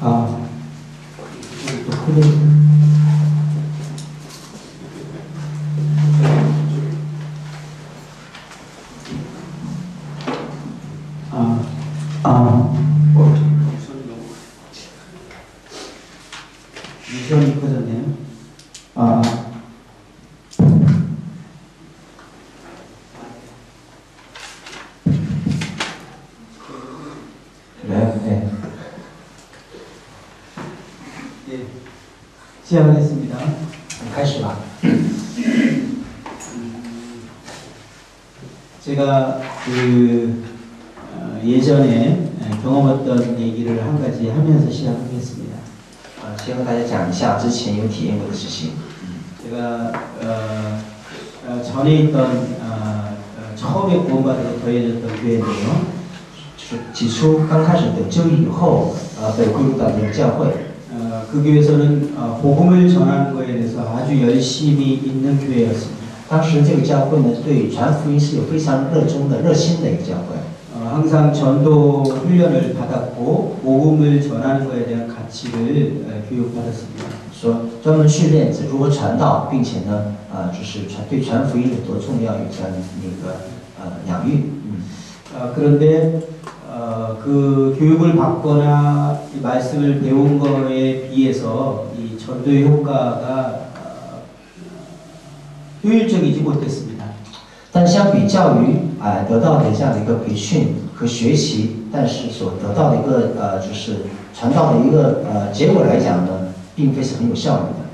아, 또 크게. 미션이 커졌네요. 네. 예, 시작하겠습니다. 开始吧。 제가 예전에 경험했던 얘기를 한 가지 하면서 시작하겠습니다. 先和大家讲一下之前有体验过的事情。 제가 전에 있던 처음에 구원받아서 더해졌던 교회인데요. 起初刚开始得救以后，被归入到这个教会。 그 교회에서는 복음을 전하는 거에 대해서 아주 열심히 있는 교회였습니다. 当时这个教会呢，对传福音是有非常热衷的、热心的一个教会。 항상 전도 훈련을 받았고 복음을 전하는 것에 대한 가치를 교육받았습니다. 说专门训练如何传道，并且呢，就是对传福音有多重要，有这样那个养育。 그런데 그 교육을 받거나 이 말씀을 배운 거에 비해서 이 전도의 효과가 효율적이지 못했습니다. 但相比较于得到的这样的一个培训和学习，但是所得到的一个就是传道的一个结果来讲呢，并非是很有效率的。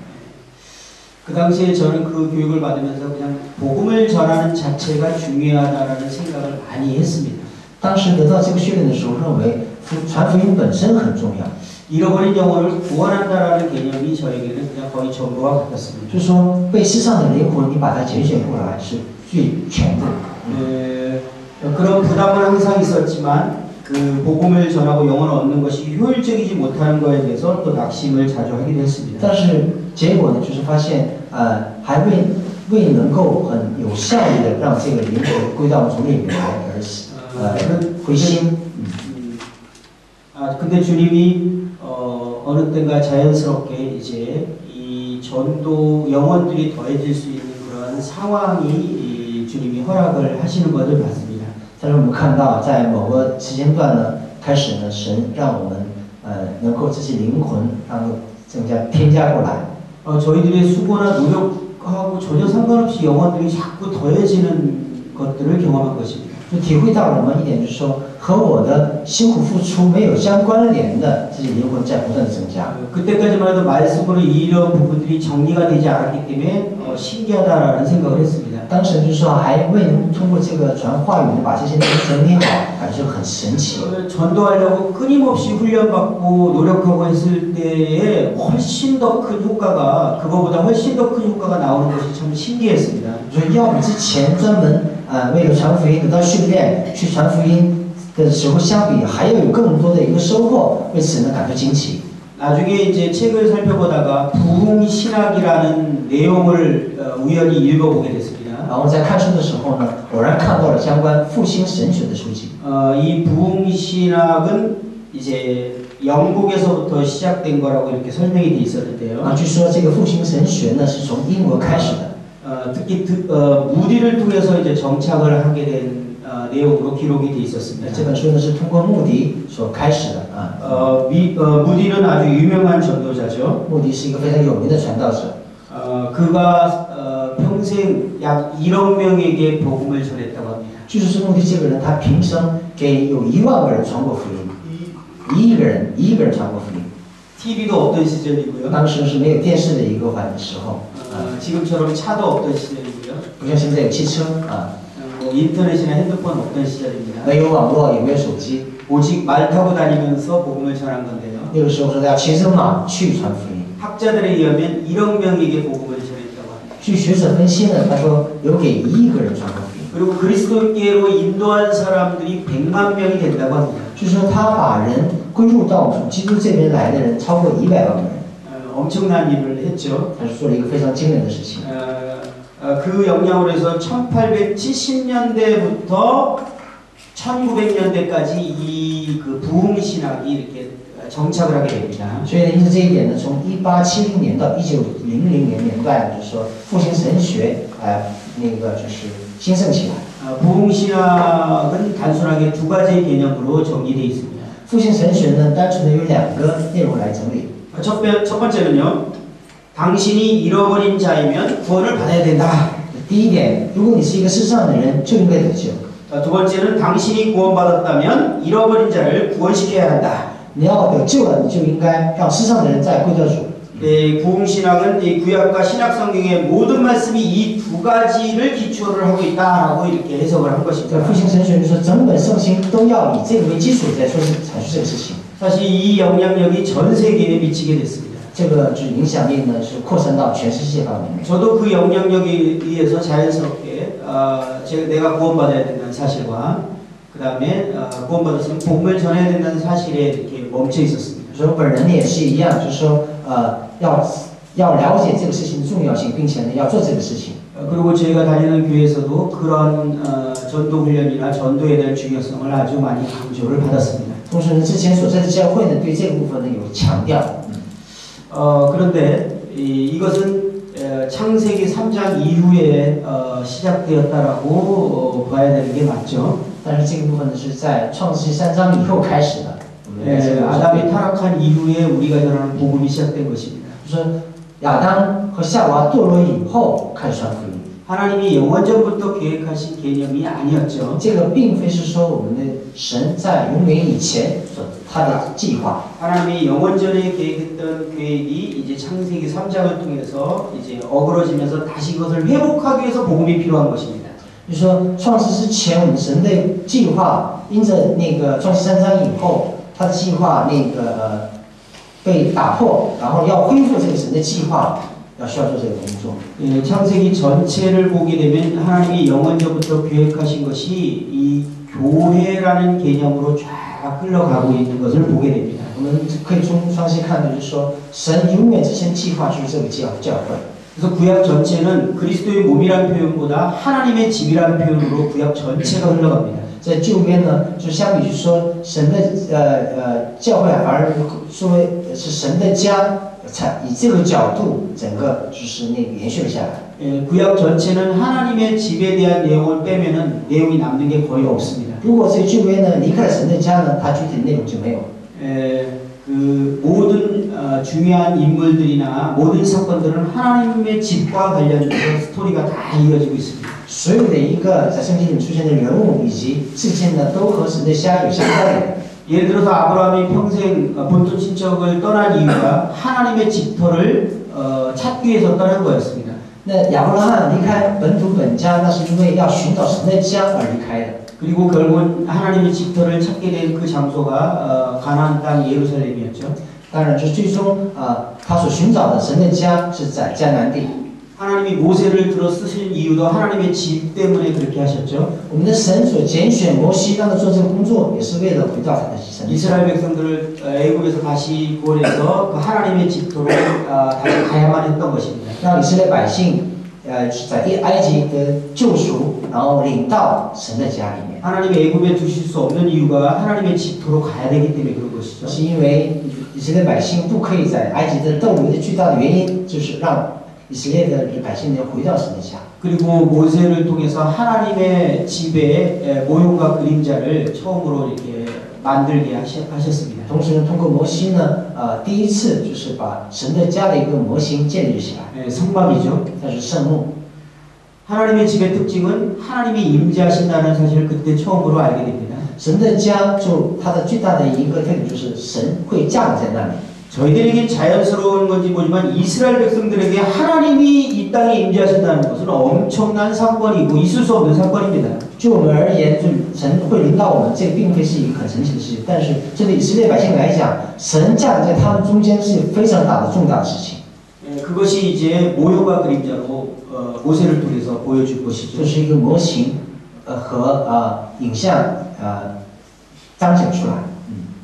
그 당시에 저는 그 교육을 받으면서 그냥 복음을 전하는 자체가 중요하다라는 생각을 많이 했습니다. 当时得到这个训练的时候，认为传福音本身很重要。 잃어버린 영혼을 구원한다라는 개념이 저에게는 그냥 거의 전부와 같았습니다. 就是说，被世上的灵魂，你把它拣选过来是最全部。 그런 부담은 항상 있었지만 그 복음을 전하고 영혼을 얻는 것이 효율적이지 못하는 것에 대해서 또 낙심을 자주 하기도 했습니다. 但是结果呢，就是发现还未能够很有效率的让这个灵魂归到主里面来，而灰心。 근데 주님이 어느 때인가 자연스럽게 이제 이 전도 영혼들이 더해질 수 있는 그런 상황이 주님이 허락을 하시는 것을 봤습니다. 但是我们看到，在某个时间段呢，开始呢，神让我们能够这些灵魂能够增加添加过来。 저희들의 수고나 노력하고 전혀 상관없이 영혼들이 자꾸 더해지는 것들을 경험한 것입니다. 就体会到了什么一点，就是说和我的辛苦付出没有相关联的这些灵魂在不断的增加。 그때까지만 해도 말씀으로 이런 부분들이 정리가 되지 않았기 때문에 신기하다라는 생각을 했습니다. 当时就是说还未能通过这个传话语把这些东西整理好，感觉很神奇。 전도하려고 끊임없이 훈련받고 노력하고 했을 때에 훨씬 더 큰 효과가 그거보다 훨씬 더 큰 효과가 나오는 것이 참 신기했습니다. 所以要比之前专门为了传福音得到训练去传福音的时候相比，还要有更多的一个收获，为此呢感到惊奇。 나중에 이제 책을 살펴보다가 부흥신학이라는 내용을 우연히 읽어보게 됐습니다. 然后在看书的时候呢，偶然看到了相关复兴神学的书籍。 이 부흥신학은 이제 영국에서부터 시작된 거라고 이렇게 설명이 돼 있었는데요. 据说这个复兴神学呢是从英国开始的。 특히 무디를 통해서 이제 정착을 하게 된 내용으로 기록이 돼 있었습니다. 这本书呢是通过穆迪所开始的。 무디는 아주 유명한 전도자죠. 穆迪是一个非常有名的传道者。 그가 평생 약 1억 명에게 복음을 전했다고 합니다. 据说是穆迪这个人，他平生给有1万个人传过福音，1亿个人传过福音。 TV도 없던 시절이고요. 当时是没有电视的一个时候。 지금처럼 차도 없던 시절이고요. 不像现在有汽车인터넷이나 핸드폰 없던 시절입니다. 没有网络，也没有手机。 오직 말 타고 다니면서 복음을 전한 건데요. 那个时候说要骑着马去传福音。 학자들에 의하면 1억 명에게 복음을 전했다고 합니다. 据学者分析呢，他说有给1亿个人传过福音。 그리고 그리스도께로 인도한 사람들이 100만 명이 된다고 합니다. 就是说他把人归入到从基督这边来的人超过100万个人。 엄청난 일을 했죠. 他是做了一个非常惊人的事情。 그 영향으로 해서 1870년대부터 1900년대까지 이 그 부흥신학이 이렇게 정착을 하게 됩니다. 所以呢，因此这一点呢，从1870年到1900年代，就是说复兴神学，那个就是兴盛起来。 부흥신학은 단순하게 두 가지 개념으로 정리되어 있습니다. 复兴神学呢，单纯的有两个内容来整理。 첫 번째는요, 당신이 잃어버린 자이면 구원을 받아야 된다. 第一点，如果你是一个世上的人，就应该得救。 두 번째는 당신이 구원받았다면 잃어버린 자를 구원시켜야 한다. 你要得救了，你就应该让世上的人再归得主。 네, 부흥신학은 이 구약과 신약성경의 모든 말씀이 이 두 가지를 기초를 하고 있다라고 이렇게 해석을 한 这 것입니다. 复兴神学就说，整本圣经都要以这个为基础在说阐述这个事情。 사실 이 영향력이 전 세계에 미치게 됐습니다. 这个就是影响力呢，是扩散到全世界范围内。 저도 그 영향력에 의해서 자연스럽게 내가 구원받아야 된다는 사실과 그 다음에 구원받았으면 복음을 전해야 된다는 사실에 이렇게 멈춰 있었습니다. 所以我本人呢也是一样，就是说，要了解这个事情的重要性，并且呢要做这个事情。 그리고 저희가 다니는 교회에서도 그런 전도 훈련이나 전도에 대한 중요성을 아주 많이 강조를 받았습니다. 同时呢，之前所在的教会呢，对这个部分呢有强调。 그런데 이것은 창세기 3장 이후에 시작되었다라고 봐야 되는 게 맞죠. 但是这个部分呢是在创世纪3章以后开始的。 아담이 타락한 이후에 우리가 전하는 복음이 시작된 것입니다. 就是亚当和夏娃堕落以后开始传福音。 하나님이 영원전부터 계획하신 개념이 아니었죠. 这个并非是说我们的神在永远以前所他的计划。 하나님이 영원전에 계획했던 계획이 이제 창세기 3장을 통해서 이제 어그러지면서 다시 그것을 회복하기 위해서 복음이 필요한 것입니다. 就是说，创世之前，我们神的计划，因着那个创世3章以后，他的计划被打破，然后要恢复这个神的计划，需要做这个工作。 예, 창세기 전체를 보게 되면 하나님이 영원전부터 계획하신 것이 이 교회라는 개념으로 쫙 흘러가고 있는 것을 보게 됩니다. 我们可以从创世看到，就是说，神永远之前计划就是这个教会。 그래서 구약 전체는 그리스도의 몸이라는 표현보다 하나님의 집이라는 표현으로 구약 전체가 흘러갑니다. 在旧约呢，就相比于说神的教会，而说是神的家，以这个角度，整个就是那个延续了下来。 예, 구약 전체는 하나님의 집에 대한 내용을 빼면은 내용이 남는 게 거의 없습니다. 如果这个旧约呢离开了神的家呢，它具体的内容就没有。 그 모든 중요한 인물들이나 모든 사건들은 하나님의 집과 관련해서 스토리가 다 이어지고 있습니다. 所有的一个在圣经里出现的人物以及事件呢，都和神的家有相关联。 예를 들어서 아브라함이 평생 본토 친척을 떠난 이유가 하나님의 집터를 찾기 위해서 떠난 거였습니다. 那亚伯拉罕离开本土本家，那是因为要寻找神的家而离开的。 그리고 결국은 하나님의 집터를 찾게 된 그 장소가 가나안 땅 예루살렘이었죠. 当然，就最终他所寻找的神的家是在迦南地。 하나님이 모세를 들어 쓰신 이유도 하나님의 집 때문에 그렇게 하셨죠. 我们的神所拣选摩西让他做这个工作，也是为了回到他的神。 이스라엘 백성들을 애굽에서 다시 구원해서 그 하나님의 집터로 다시 가야만 했던 것입니다. 让以色列百姓在埃及的救赎，然后领到神的家里面。 하나님이 애굽에 두실 수 없는 이유가 하나님의 집터로 가야 되기 때문에 그런 것이죠. 是因为以色列百姓不可以在埃及的逗留的最大的原因，就是让以色列的百姓要回到神的家。 그리고 모세를 통해서 하나님의 집에 모형과 그림자를 처음으로 이렇게 만들게 하셨습니다. 同时呢，通过摩西呢，第一次就是把神的家的一个模型建立起来， 성막이죠. 那是圣幕。 하나님의 집의 특징은 하나님이 임재하신다는 사실을 그때 처음으로 알게 됩니다. 神的家就它的最大的一个特点就是神会降在那里。 저희들에게 자연스러운 건지 모르지만 이스라엘 백성들에게 하나님이 이 땅에 임재하신다는 것은 엄청난 사건이고 있을 수 없는 사건입니다. 就我们而言，就神会领导我们，这并非是一个很神奇的事情。但是，这对以色列百姓来讲，神降在他们中间是非常大的重大的事情。 그것이 이제 모형과 그림자로 모세를 통해서 보여줄 것이죠. 这是一个模型和影像彰显出来。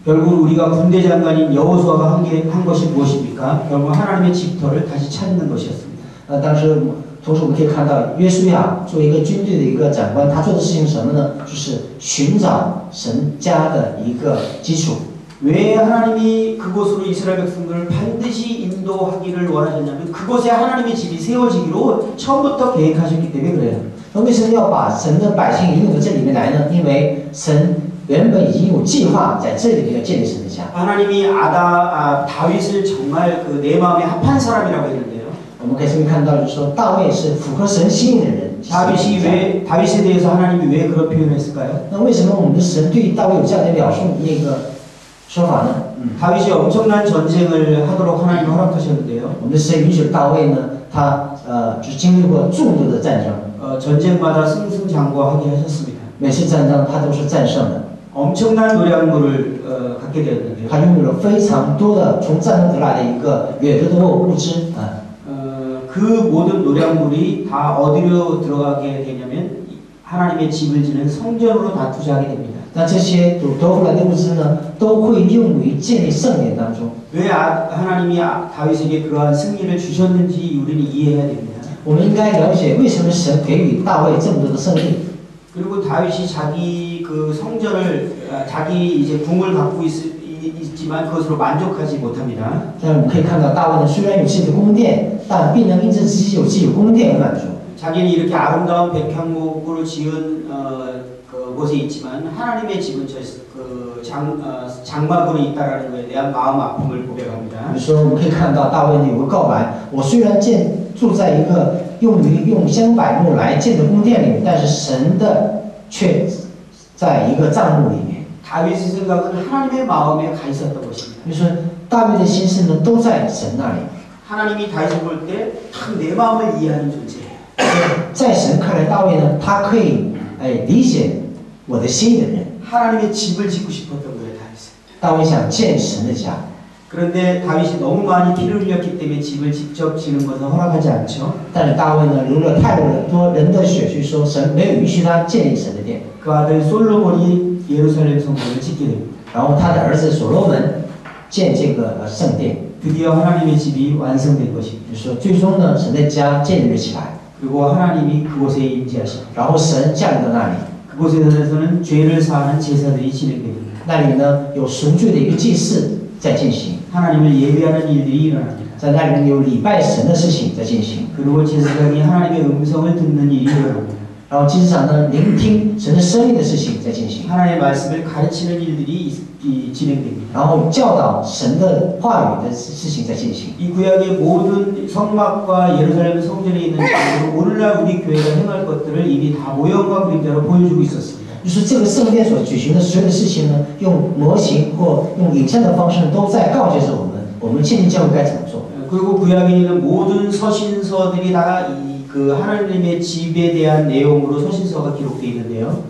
결국 우리가 군대 장관인 여호수아가 한 것이 무엇입니까? 결국 하나님의 집터를 다시 찾는 것이었습니다. 当时同时我们可以看到，约书亚作为一个军队的一个长官，他做的事情是什么呢？就是寻找神家的一个基础。왜 하나님이 그곳으로 이스라엘 백성들을 반드시 인도하기를 원하셨냐면 그곳에 하나님의 집이 세워지기로 처음부터 계획하셨기 때문에 그래요. 那为什么要把神的百姓引领到这里面来呢？因为神原本已经有计划在这里面要建立神的家。 하나님이 다윗을 정말 그 내 마음에 합한 사람이라고 했는데요. 我们可以这么看到，就是说大卫是符合神心意的人。 다윗에 대해서 하나님이 왜 그런 표현을 했을까요? 那为什么我们的神对大卫有这样的描述那个说法呢？ 다윗이 엄청난 전쟁을 하도록 하나님이 허락하셨는데요. 我们的神允许大卫呢，他只经历过众多的战争， 전쟁마다 승승장구하게 하셨습니다. 每次战争他都是战胜的。 엄청난 노량물을 갖게 되었는데요. 他拥有了非常多的从战争得来的一个远得多物资啊。 그 모든 노량물이 다 어디로 들어가게 되냐면 하나님의 집을 지는 성전으로 다 투자하게 됩니다. 那这些得回来的物资呢，都会用于建立圣殿当中。 왜 하나님이 다윗에게 그러한 승리를 주셨는지 우리는 이해해야 됩니다. 我们应该了解为什么神给予大卫这么多的胜利。 그리고 다윗이 자기 그 성전을 자기 이제 궁을 갖고 있지만 그것으로 만족하지 못합니다. 但我们可以看到，大卫呢虽然有自己的宫殿，但并能因着自己有自己的宫殿而满足。 자기는 이렇게 아름다운 백향목으로 지은 곳에 있지만 하나님의 집은 장막으로 있다라는 것에 대한 마음 아픔을 고백합니다. 比如说，我们可以看到大卫呢有个告白：我虽然住在一个用香柏木来建的宫殿里，但是神的却在一个帐幕里面。 다윗의 생각은 하나님의 마음에 가 있었던 것입니다. 比如说，大卫的心思呢都在神那里。 하나님이 다윗을 볼 때 참 내 마음을 이해하는 존재예요. 在神看来，大卫呢他可以理解我的心的人。 하나님의 집을 짓고 싶었던 거예요, 다윗은. 大卫想建神的家。 그런데 다윗이 너무 많이 피를 흘렸기 때문에 집을 직접 지는 것은 허락하지 않죠. 但是大卫呢流了太多人的血，所以说神没有允许他建立神的殿。 그 아들 솔로몬이 예루살렘 성전을 짓게 됩니다. 然后他的儿子所罗门建这个圣殿， 드디어 하나님의 집이 완성된 것입니다. 就是说最终呢神的家建立了起来， 그리고 하나님이 그곳에 임재하십니다. 然后神降临到那里， 그곳에서는 죄를 사하는 제사들이 진행됩니다. 那里呢有赎罪的一个祭祀在进行， 하나님을 예배하는 일들이 일어납니다. 在那里面有礼拜神的事情在进行， 그리고 제사장이 하나님의 음성을 듣는 일이 일어납니다. 然后祭司长呢聆听神的声音的事情在进行， 하나님의 말씀을 가르치는 일들이 진행됩니다. 然后教导神的话语的事情在进行。 이 구약의 모든 성막과 예루살렘 성전에 있는 일들은 오늘날 우리 교회가 행할 것들을 이미 다 모형과 그림자로 보여주고 있었습니다. 就是这个圣殿所举行的所有的事情呢，用模型或用影像的方式都在告诫着我们建立教会该怎么做。 그리고 구약에 있는 모든 서신서들이 다 그 하나님의 집에 대한 내용으로 서신서가 기록되어 있는데요.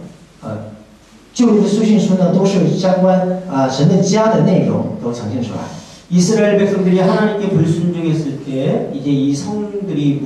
旧约的书信书呢，都是相关神的家的内容都呈现出来。 이스라엘 백성들이 하나님께 불순종했을 때 이제 이 성들이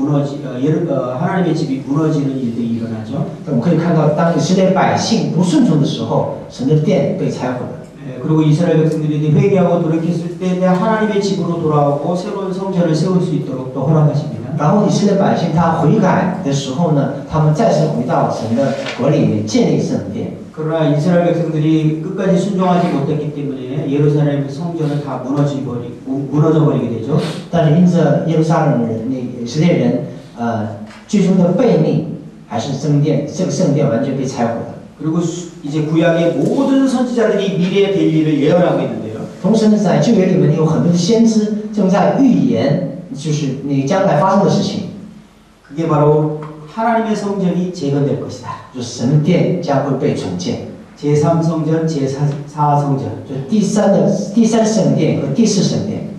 하나님의 집이 무너지는 일들이 일어나죠. 我们可以看到，当以色列百姓不顺从的时候，神的殿被拆毁了。 그리고 이스라엘 백성들이 회개하고 돌이켰을 때 하나님의 집으로 돌아오고 새로운 성전을 세울 수 있도록 또 허락하십니다. 然后以色列百姓他悔改的时候呢，他们再次回到神的国里面建立圣殿。 그러나 이스라엘 백성들이 끝까지 순종하지 못했기 때문에 예루살렘 성전은 다 무너져 버리게 되죠. 但是因着耶路撒冷人以色列人最终的悖逆，还是这个圣殿完全被拆毁了。 그리고 이제 구약의 모든 선지자들이 미래에 될 일을 예언하고 있는데요. 同时呢，在旧约里面有很多的先知正在预言，就是你将来发生的事情。 그게 바로 하나님의 성전이 재건될 것이다. 就是神的殿将会被重建。 제3성전, 제4성전. 就第三圣殿和第四圣殿。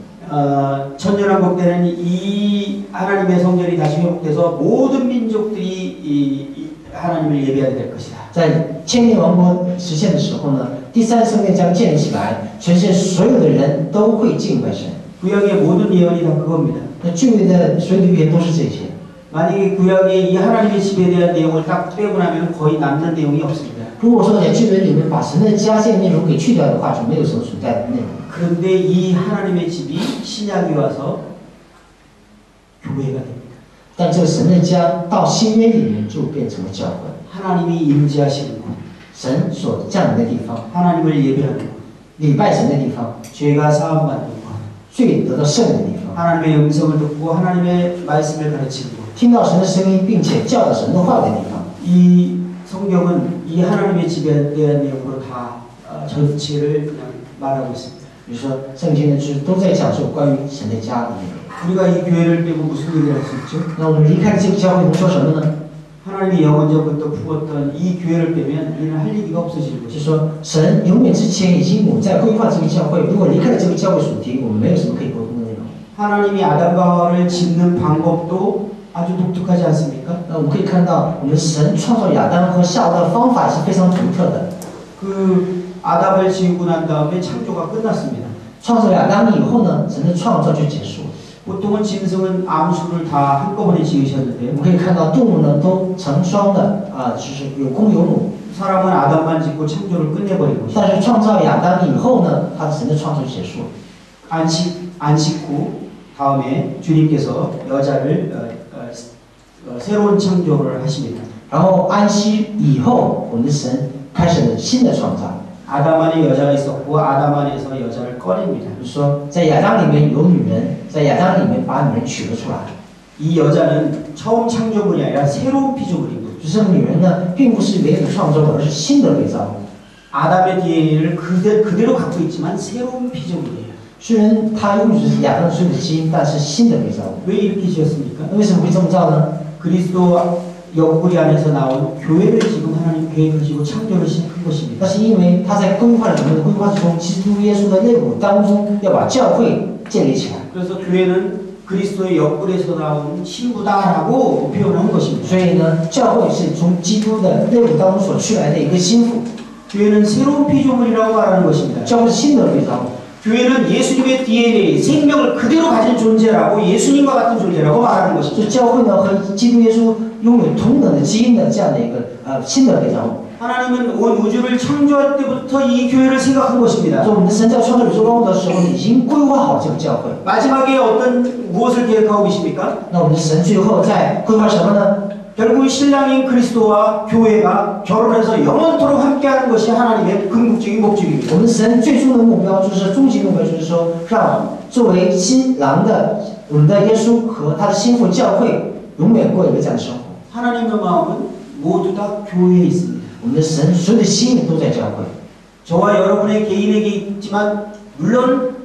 천년왕국 때는 이 하나님의 성전이 다시 회복돼서 모든 민족들이 하나님을 예배하게 될 것이다. 在千年王国实现的时候呢，第三圣殿将建立起来，全世界所有的人都会敬拜神。 구약의 모든 예언이 다 그겁니다. 那旧约的所有的预言都是这些。 만약에 구약의 이 하나님의 집에 대한 내용을 딱 빼고 나면 거의 남는 내용이 없습니다. 如果说在旧约里面把神的家这内容给去掉的话，就没有什么存在的内容。 그런데 이 하나님의 집이 신약이 와서 교회가 됩니다. 但这个神的家到新约里面就变成了教会， 하나님이 임재하시는 곳, 神所降临的地方， 하나님을 예배하는 곳. 礼拜神的地方， 죄가 사함받는 곳, 罪得到赦免的地方， 하나님의 음성을 듣고 하나님의 말씀을 가르치는 곳. 听到神的声音，并且教导神的话语的地方。 이 성경은 이 하나님의 집에 대한 내용으로 다 전체를 그냥 말하고 있습니다. 比如说，圣经的就是都在讲述关于神的家里面。 우리가 이 교회를 빼고 무슨 얘기를 할 수 있죠? 那我们离开了这个教会，能说什么呢？ 하나님이 영원전부터 부었던 이 교회를 빼면 우리는 할 얘기가 없어지는 就 거죠. 是说，神永远之前已经我们在规划这个教会，如果离开了这个教会主题，我们没有什么可以沟通的内容。 하나님이 아담과 하와를 짓는 방법도 아주 독특하지 않습니까? 那我们可以看到，我们神创造亚当和夏娃的方法是非常独特的。 그 아담을 지우고 난 다음에 창조가 끝났습니다. 创造亚当以后呢，神的创造就结束了。 보통은 짐승은 암수를 다 한꺼번에 我 지으셨는데요. 们可以看到动物呢都成双的就是有公有母。 사람은 아담만 짓고 창조를 끝내버린 것이죠. 但是创造亚当以后呢，他的神的创造就结束了。 안식 후 다음에 주님께서 여자를 새로운 창조를 하십니다. 然后安息以后，我们的神开始了新的创造。 아담 안에 여자가 있었고 아담 안에서 여자를 꺼냅니다. 就是说，在亚当里面有女人，在亚当里面把女人取了出来。 이 여자는 처음 창조물이 아니라 새로운 피조물이고 就这个女人呢，并不是原有的创造物，而是新的被造物。 아담의 DNA를 그대로 갖고 있지만 새로운 피조물이에요. 虽然她拥有着亚当所有的基因，但是新的被造物。 왜 이렇게 지었습니까? 那为什么会这么造呢？ 그리스도 옆구리 안에서 나온 교회를 지금 하나님 계획하시고 창조를 시작한 것입니다. 那是因为他在规划里面的规划是从基督耶稣的肋骨当中要把教会建立起来。 그래서 교회는 그리스도의 옆구리에서 나온 신부다라고 표현한 것입니다. 所以呢，教会是从基督的肋骨当中所出来的一个心腹。 교회는 새로운 피조물이라고 말하는 것입니다. 教会是新的被造物。 교회는 예수님의 DNA, 생명을 그대로 가진 존재라고 예수님과 같은 존재라고 말하는 것입니다. 就教会呢和基督耶稣拥有同等的基因的这样的一个新的被造物。 하나님은 온 우주를 창조할 때부터 이 교회를 생각한 것입니다. 所以我们的神在创造宇宙万物的时候，已经规划好这个教会。 마지막에 무엇을 계획하고 계십니까? 那我们的神最后在规划什么呢？ 결국 신랑인 그리스도와 교회가 결혼해서 영원토록 함께하는 것이 하나님의 궁극적인 목적입니다. 我们神最终的目标就是终极目标，就是说让作为新郎的我们的耶稣和他的心腹教会永远过一个这样的生活。 하나님의 마음은 모두 다 교회에 있습니다. 我们的神所有的心都在教会。 저와 여러분의 개인에게 있지만 물론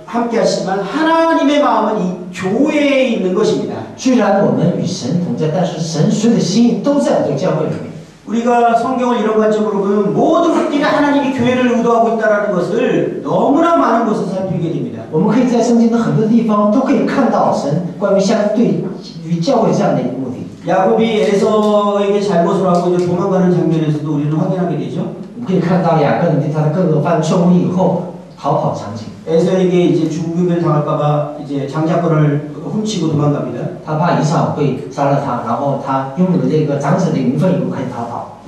함께 하시지만 하나님의 마음은 이 교회에 있는 것입니다. 虽然我们与神同在，但是神所有的心都在这个教会里面。 우리가 성경을 이런 관점으로 보면 모든 것들이 하나님이 교회를 의도하고 있다는 것을 너무나 많은 것을 살피게 됩니다. 我们可以在圣经的很多地方都可以看到神关于相对于教会这样的一个目的。 야곱이 에서에게 잘못을 하고 이제 도망가는 장면에서도 우리는 확인하게 되죠. 我们可以看到雅各人对他的哥哥犯错误以后逃跑场景。 에서에게 이제 죽음을 당할까봐 이제 장자권을 훔치고 도망갑니다. 他怕以扫会杀了他，然后他拥有了这个长子的名分以后开始逃跑，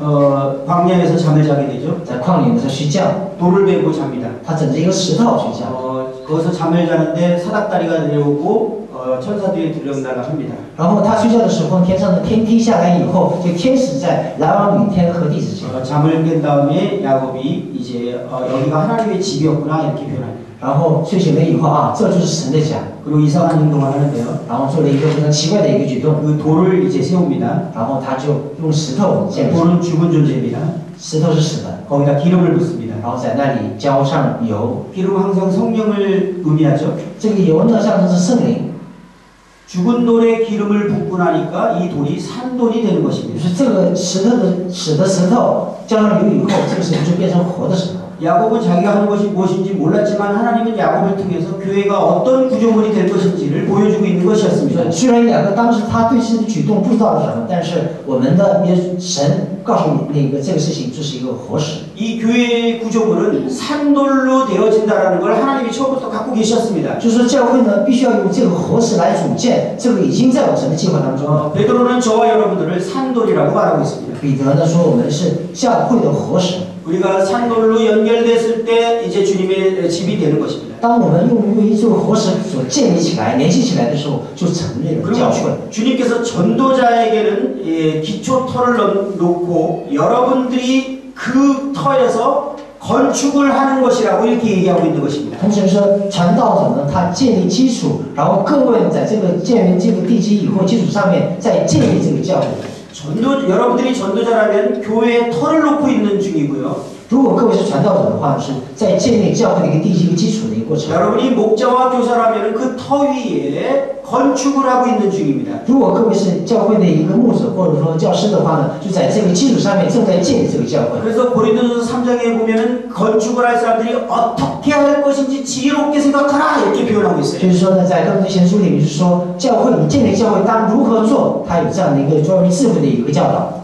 광야에서 잠을 자게 되죠. 在旷野的时候睡觉， 돌을 베고 잡니다. 他枕着一个石头睡觉， 거기서 잠을 자는데 사닥다리가 내려오고 천사들이 들여온다고 합니다. 然后他睡觉的时候，天上的天梯下来以后，这个天使在来往于天和地之间。 잠을 깬 다음에 야곱이 이제 여기가 하나님의 집이었구나 이렇게 표현합니다. 然后睡醒了以后啊，这就是神的家， 그리고 이상한 행동을 하는데요. 然后做了一个非常奇怪的一个举动， 그 돌을 이제 세웁니다. 然后他就用石头建筑， 돌은 죽은 존재입니다. 石头是死的， 거기다 기름을 붓습니다. 然后在那里浇上油， 기름은 항상 성령을 의미하죠. 这个油呢象征是圣灵， 죽은 돌에 기름을 붓고 나니까 이 돌이 산돌이 되는 就 것입니다. 是这个石头的死的石头浇上油以后，这个石头就变成活的石头。 야곱은 자기가 하는 것이 무엇인지 몰랐지만 하나님은 야곱을 통해서 교회가 어떤 구조물이 될 것인지를 보여주고 있는 것이었습니다. 虽然雅各当时他对自己的举动不知道是什么，但是我们的神告诉你那个这个事情就是一个活石。 이 교회의 구조물은 산돌로 되어진다라는 걸 하나님이 처음부터 갖고 계셨습니다. 就是说教会呢必须要用这个活石来组建，这个已经在我神的计划当中了。 베드로는 저와 여러분들을 산돌이라고 말하고 있습니다. 彼得呢说我们是教会的活石。 우리가 산돌로 연결됐을 때 이제 주님의 집이 되는 것입니다. 当我们用这个活石所建立起来、联系起来的时候，就成立了教会。 그리고 주님께서 전도자에게는 기초 터를 놓고 여러분들이 그 터에서 건축을 하는 것이라고 이렇게 얘기하고 있는 것입니다. 同时说，传道者呢，他建立基础，然后各位在这个建立这个地基以后基础上面再建立这个教会。 여러분들이 전도자라면 교회에 터를 놓고 있는 중이고요. 如果各位是传道者的话，是在建立教会的一个地基、一个基础的一个过程。 여러분이 목자와 교사라면 그 터 위에 건축을 하고 있는 중입니다. 如果各位是教会的一个牧者或者说教师的话呢，就在这个基础上面正在建立这个教会。 그래서 고린도전서 3장에 보면은 건축을 할 사람들이 어떻게 할 것인지 지혜롭게 생각하라 이렇게 표현하고 就 있어요. 是说呢，在哥林多前书里面就是说，教会你建立教会当如何做，它有这样的一个专于智慧的一个教导。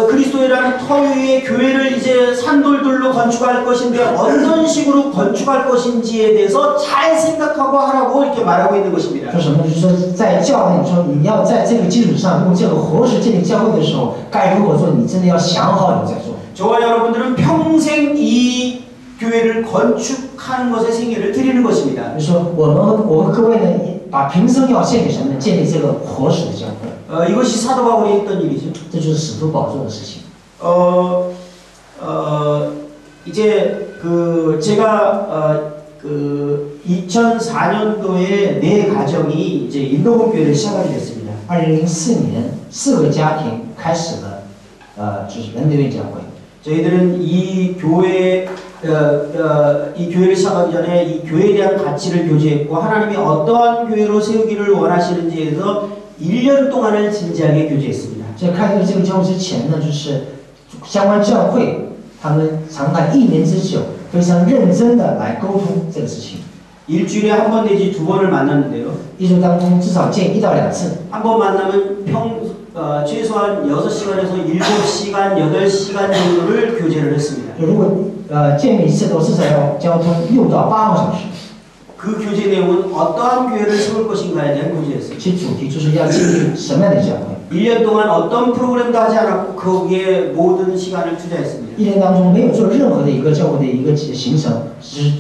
그리스도라는 터 위에 교회를 이제 산돌들로 건축할 것인데 어떤 식으로 건축할 것인지에 대해서 잘 생각하고 하라고 이렇게 말하고 있는 것입니다. 说什么？就是说，在教会，你说你要在这个基础上用这个活石建立教会的时候，该如何做？你真的要想好你再做。 저와 여러분들은 평생 이 교회를 건축하는 것에 생애를 드리는 것입니다. 就是说，我和各位呢，把平生要献给什么呢？建立这个活石的教会。 이것이 사도 바울이 했던 일이죠. 这就是使徒保做的事情。 이제 제가 2004년도에 내 가정이 이제 인도군 교회를 시작하게 됐습니다. 2004年，4个家庭开始了，就是人流院教会。 저희들은 이 교회를 시작하기 전에 이 교회에 대한 가치를 교제했고 하나님이 어떠한 교회로 세우기를 원하시는지에 대해서 1년 동안을 진지하게 교제했습니다. 在开拓这个教会之前呢，就是相关教会，他们长达1年之久，非常认真的来沟通这个事情。 일주일에 한 번 내지 두 번을 만났는데요. 一周当中至少见1到2次。 한 번 만나면 최소한 6시간에서 7시간, 8시간 정도를 교제를 했습니다. 如果见面一次都至少要交通6到8个小时。 그 교제 내용은 어떠한 교회를 세울 것인가에 대한 교제였습니다. 其主题就是要建立什么样的教会。 1년 동안 어떤 프로그램도 하지 않았고 거기에 모든 시간을 투자했습니다. 1年当中没有做任何的一个教会的一个行程，只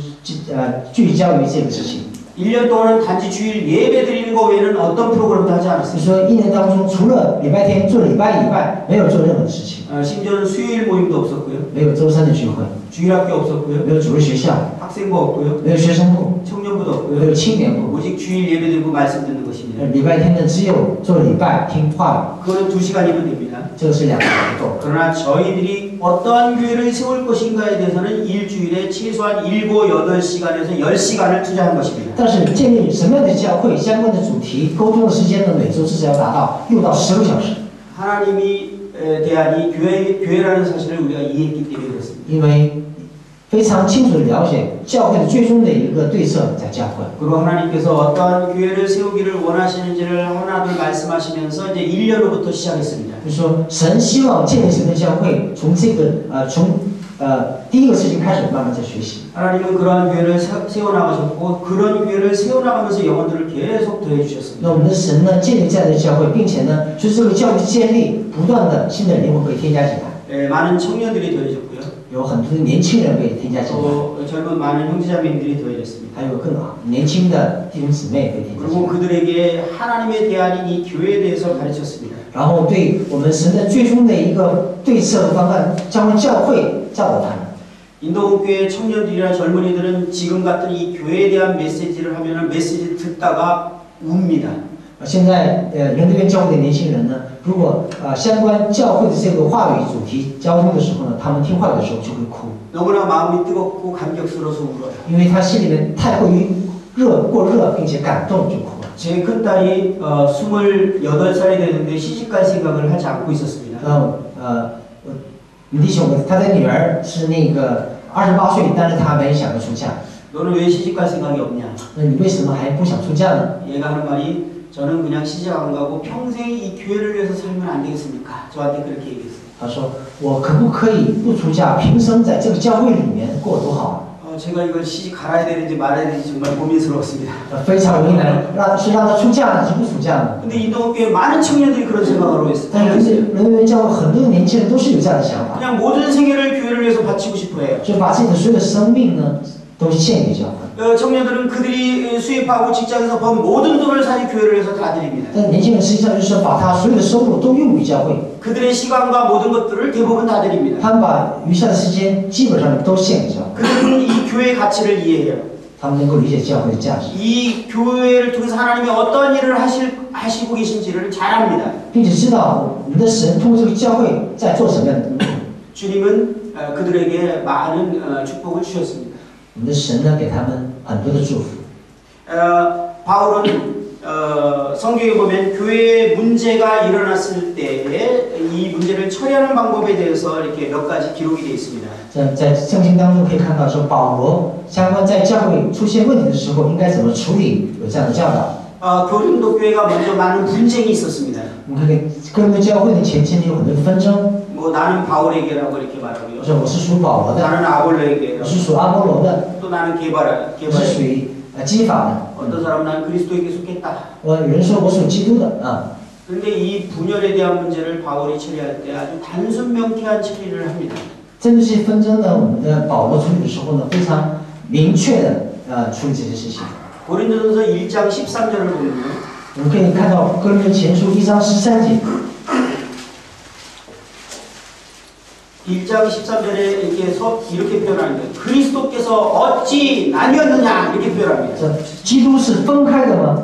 聚焦于这个事情。 1년 동안은 단지 주일 예배 드리는 거 외에는 어떤 프로그램도 하지 就 않았습니다. 说1年当中，除了礼拜天做礼拜以外，没有做任何的事情。 심지어는 수요일 모임도 없었고요. 没有周三的聚会， 주일학교 없었고요. 没有主日学校， 학생부 없고요. 没有学生部， 청년부도 没 없고요. 有青年部。 오직 주일 예배 드리고 말씀 듣는 것입니다. 礼拜天呢，只有做礼拜听话 그거는 2시간이면 됩니다. 语，这个是2个不够。 그러나 저희들이 어떠한 교회를 세울 것인가에 대해서는 일주일에 최소한 7, 8시간에서 10시간을 투자한 것입니다. 但是建立什么样的教会相关的主题沟通的时间呢，每周至少要达到6到10个小时。 하나님이 대한 이 교회라는 사실을 우리가 이해했기 때문에 그렇습니다. 因为非常清楚的了解教会的最终的一个对策在教会。 그리고 하나님께서 어떠한 교회를 세우기를 원하시는지를 하나둘 말씀하시면서 이제 1년후부터 시작했습니다. 就是说，神希望建立神的教会，从第一个事情开始，慢慢在学习。 하나님은 그러한 교회를 세워나가셨고 그런 교회를 세워나가면서 영혼들을 계속 더해 주셨습니다. 那我们的神呢，建立这样的教会，并且呢，随着这个教会的建立，不断的新的灵魂被添加进来， 많은 청년들이 더해졌고요. 有很多的年轻人被添加进来， 또 젊은 많은 형제자매들이 더해졌습니다. 还有更年轻的弟兄姊妹被添加进 그리고 来。 그들에게 하나님의 대안인 이 교회에 대해서 가르쳤습니다. 然后对我们神的最终的一个对策和方案，将教会教导他们。 인도교회 청년들이나 젊은이들은 지금 같은 이 교회에 대한 메시지를 하면은 메시지 듣다가 웁니다. 现在人这边教会的年轻人呢，如果相关教会的这个话语主题交通的时候呢，他们听话语的时候就会哭， 너무나 마음이 뜨겁고 감격스러워서 울어요. 因为他心里面太过于过热，并且感动就哭了。 제 큰딸이 28살이 되는데 시집갈 생각을 하지 않고 있었습니다. 你弟兄，他的女儿是那个28岁，但是他没想着出嫁。 너는 왜 시집갈 생각이 없냐? 那你为什么还不想出嫁呢？ 얘가 하는 말이 저는 그냥 시집 안 가고 평생 이 교회를 위해서 살면 안 되겠습니까? 저한테 그렇게 얘기했어요. 他说：“我可不可以不出嫁，平生在这个教会里面过多好啊？” 제가 이걸 시집 갈아야 되는지 말아야 되는지 정말 고민스러웠습니다. 非常为难，让他出嫁呢，还是不出嫁呢？ 근데 인도교회 많은 청년들이 그런 생각을 했어요. 但人教会很多年轻人都是有这样的想法， 그냥 모든 생애를 교회를 위해서 바치고 싶어해요. 就把自己的所有的生命呢，都献给教会。 청년들은 그들이 수입하고 직장에서 번 모든 돈을 사실 교회를 위해서 다 드립니다. 但年轻人实际上就是把他所有的收入都用于教会， 그들의 시간과 모든 것들을 대부분 다 드립니다. 他们把余下的时间基本上都献给教会， 그들은 이 교회의 가치를 이해해요. 他们能够理解教会的价值， 이 교회를 통해서 하나님이 어떤 일을 하시고 계신지를 잘 압니다. 并且知道我们的神通过这个教会在做什么样的工作。 주님은 그들에게 많은 축복을 주셨습니다. 我们的神呢，给他们很多的祝福。 바울은 성경에 보면 교회에 문제가 일어났을 때에 이 문제를 처리하는 방법에 대해서 이렇게 몇 가지 기록이 되어 있습니다. 在圣经当中可以看到说，保罗相关在教会出现问题的时候应该怎么处理，有这样的教导。 고린도 교회가 먼저 많은 분쟁이 있었습니다. 我们可以哥林多教会的前期有很多的纷争， 뭐 나는 바울에게라고 이렇게 말하고요. 说我是属保罗的， 나는 아볼로에게, 我是属阿波罗的， 또 나는 我是属于基法的。 어떤 사람은 난 그리스도에게 속했다. 有人说我属基督的啊。 그런데 이 분열에 대한 문제를 바울이 처리할 때 아주 단순 명쾌한 처리를 합니다. 针对这些纷争呢，我们的保罗处理的时候呢，非常明确的处理这些事情。 고린도전서 1장 13절을 보면요. 我们可以看到哥林多前书1章13节。 1장 13절에 이렇게 표현합니다. 그리스도께서 어찌 나뉘었느냐 이렇게 표현합니다. 基督是分开的吗？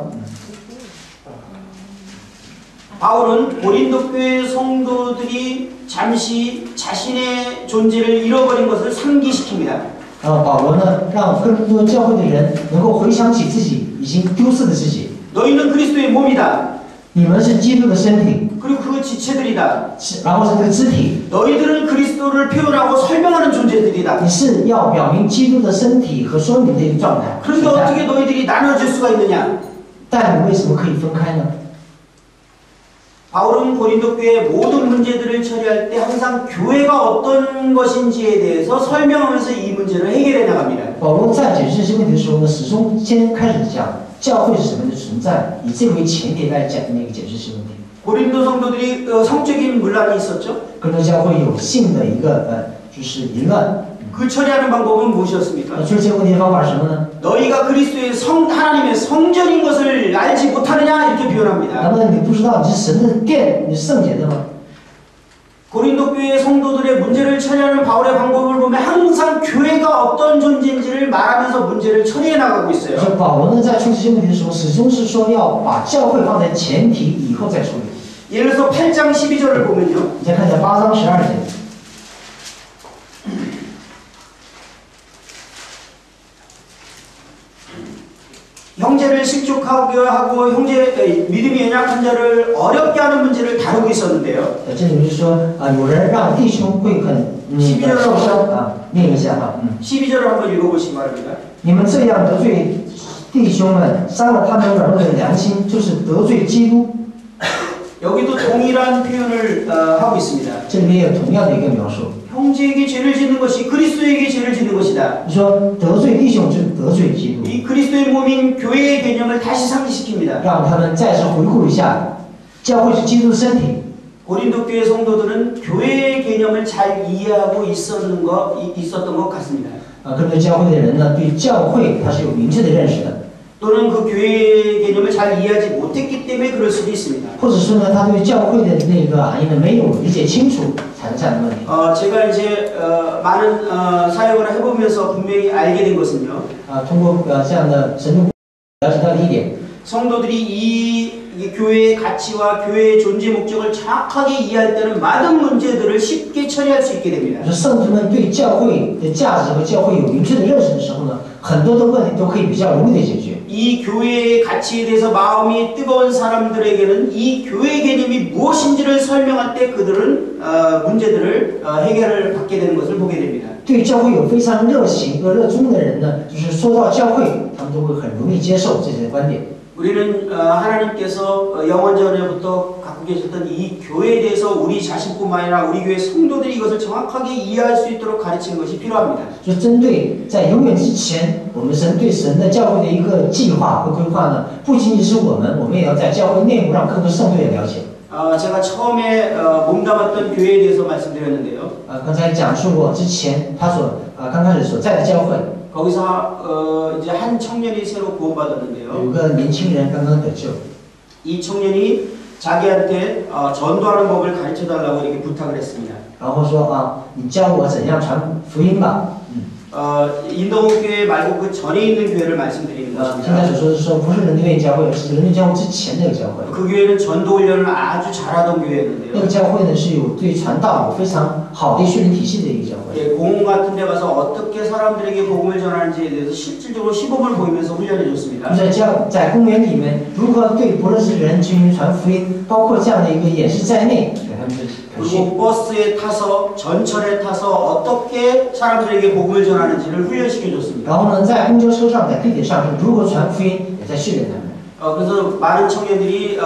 바울은 고린도 교회 성도들이 잠시 자신의 존재를 잃어버린 것을 상기시킵니다. 保罗呢，让哥林多教会的人能够回想起自己已经丢失的自己。 너희는 그리스도의 몸이다. 你们是基督的身体， 그리고 그 지체들이다. 然后是这个肢体。 너희들은 그리스도를 표현하고 설명하는 존재들이다. 你是要表明基督的身体和说明的一个状态。 그런데 어떻게 너희들이 나눠질 수가 있느냐? 但你为什么可以分开呢？ 바울은 고린도 교회의 모든 문제들을 처리할 때 항상 교회가 어떤 것인지에 대해서 설명하면서 이 문제를 해결해 나갑니다. 保罗在解释这些问题的时候呢，始终先开始讲教会是什么样的存在，以这个为前提来讲那个解释这些问题。 고린도 성도들이 성적인 문란이 있었죠. 哥林多教会有性的一个就是淫乱。 그 처리하는 방법은 무엇이었습니까? 处理这个问题的方法是什么呢？ 너희가 그리스도의 하나님의 성전인 것을 알지 못하느냐 이렇게 표현합니다. 难道你不知道你是神的殿，你是圣洁的吗？ 고린도 교회 성도들의 문제를 처리하는 바울의 방법을 보면 항상 교회가 어떤 존재인지를 말하면서 문제를 처리해 나가고 있어요. 说保罗呢在处理这些问题的时候，始终是说要把教会放在前提，以后再处理。 예를 들어서 8장 12절을 보면요. 再看一下8章12节。 형제를 실족하게 하고 믿음이 연약한 자를 어렵게 하는 문제를 다루고 있었는데요. 这里就是说有人让弟兄会很受伤啊，念一下哈。 12절을 한번 읽어보시기 바랍니다. 你们这样得罪弟兄们，伤了他们软弱的良心，就是得罪基督。 여기도 동일한 표현을 하고 있습니다. 这里面有同样的一个描述。 형제에게 죄를 짓는 것이 그리스도에게 죄를 짓는 것이다. 说得罪弟兄就是得罪基督。 이 그리스도의 몸인 교회의 개념을 다시 상기시킵니다. 让他们再次回顾一下，教会是基督的身体。 고린도 교회 성도들은 교회의 개념을 잘 이해하고 있었던 것 같습니다. 哥林多教会的人呢，对教会他是有明确的认识的。 또는 그 교회의 개념을 잘 이해하지 못했기 때문에 그럴 수도 있습니다. 或者说呢，他对教会的那个含义呢没有理解清楚，产生这样的问题。 제가 이제 많은 사역을 해보면서 분명히 알게 된 것은요. 通过这样的深入了解到的一点， 성도들이 이 교회의 가치와 교회의 존재 목적을 정확하게 이해할 때는 많은 문제들을 쉽게 처리할 수 있게 됩니다. 说圣徒们对教会的价值和教会有明确的认识的时候呢，很多的问题都可以比较容易的解决。 이 교회의 가치에 대해서 마음이 뜨거운 사람들에게는 이 교회 개념이 무엇인지를 설명할 때 그들은 문제들을 해결을 받게 되는 것을 보게 됩니다. 对教会有非常热情和热衷的人呢，就是说到教会，他们都会很容易接受这些观点。 우리는 하나님께서 영원전에부터 갖고 계셨던 이 교회에 대해서 우리 자신뿐만 아니라 우리 교회 성도들이 이것을 정확하게 이해할 수 있도록 가르치는 것이 필요합니다. 就针对在永远之前，我们对神的教会的一个计划和规划呢，不仅仅是我们也要在教会内部让更多圣徒也了解。 제가 처음에 몸담았던 교회에 대해서 말씀드렸는데요. 刚才讲述过之前他所刚开始所在的教会。 거기서 이제 한 청년이 새로 구원받았는데요. 有个年轻人刚刚得救， 이 청년이 자기한테 전도하는 법을 가르쳐 달라고 이렇게 부탁을 했습니다. 然后说啊，你教我怎样传福音吧。 인도교회 말고 그 전에 있는 교회를 말씀드리는 现在 것입니다. 所说的是说不是人类教会，是人类教会之前那个教会。 그 교회는 전도 훈련을 아주 잘하던 那 교회였는데요. 个教会呢是有对传道有非常好的训练体系的一个教会。 예, 공원 같은 데 가서 어떻게 사람들에게 복음을 전하는지에 대해서 실질적으로 시범을 보이면서 훈련해 就 줬습니다. 在公园里面，如何对不认识的人进行传福音，包括这样的一个演示在内，给他们的培训。 그리고 버스에 타서 전철에 타서 어떻게 사람들에게 복음을 전하는지를 훈련시켜 줬습니다. 然后呢，在公交车上、在地铁上是如何传福音，也在训练他们。 그래서 많은 청년들이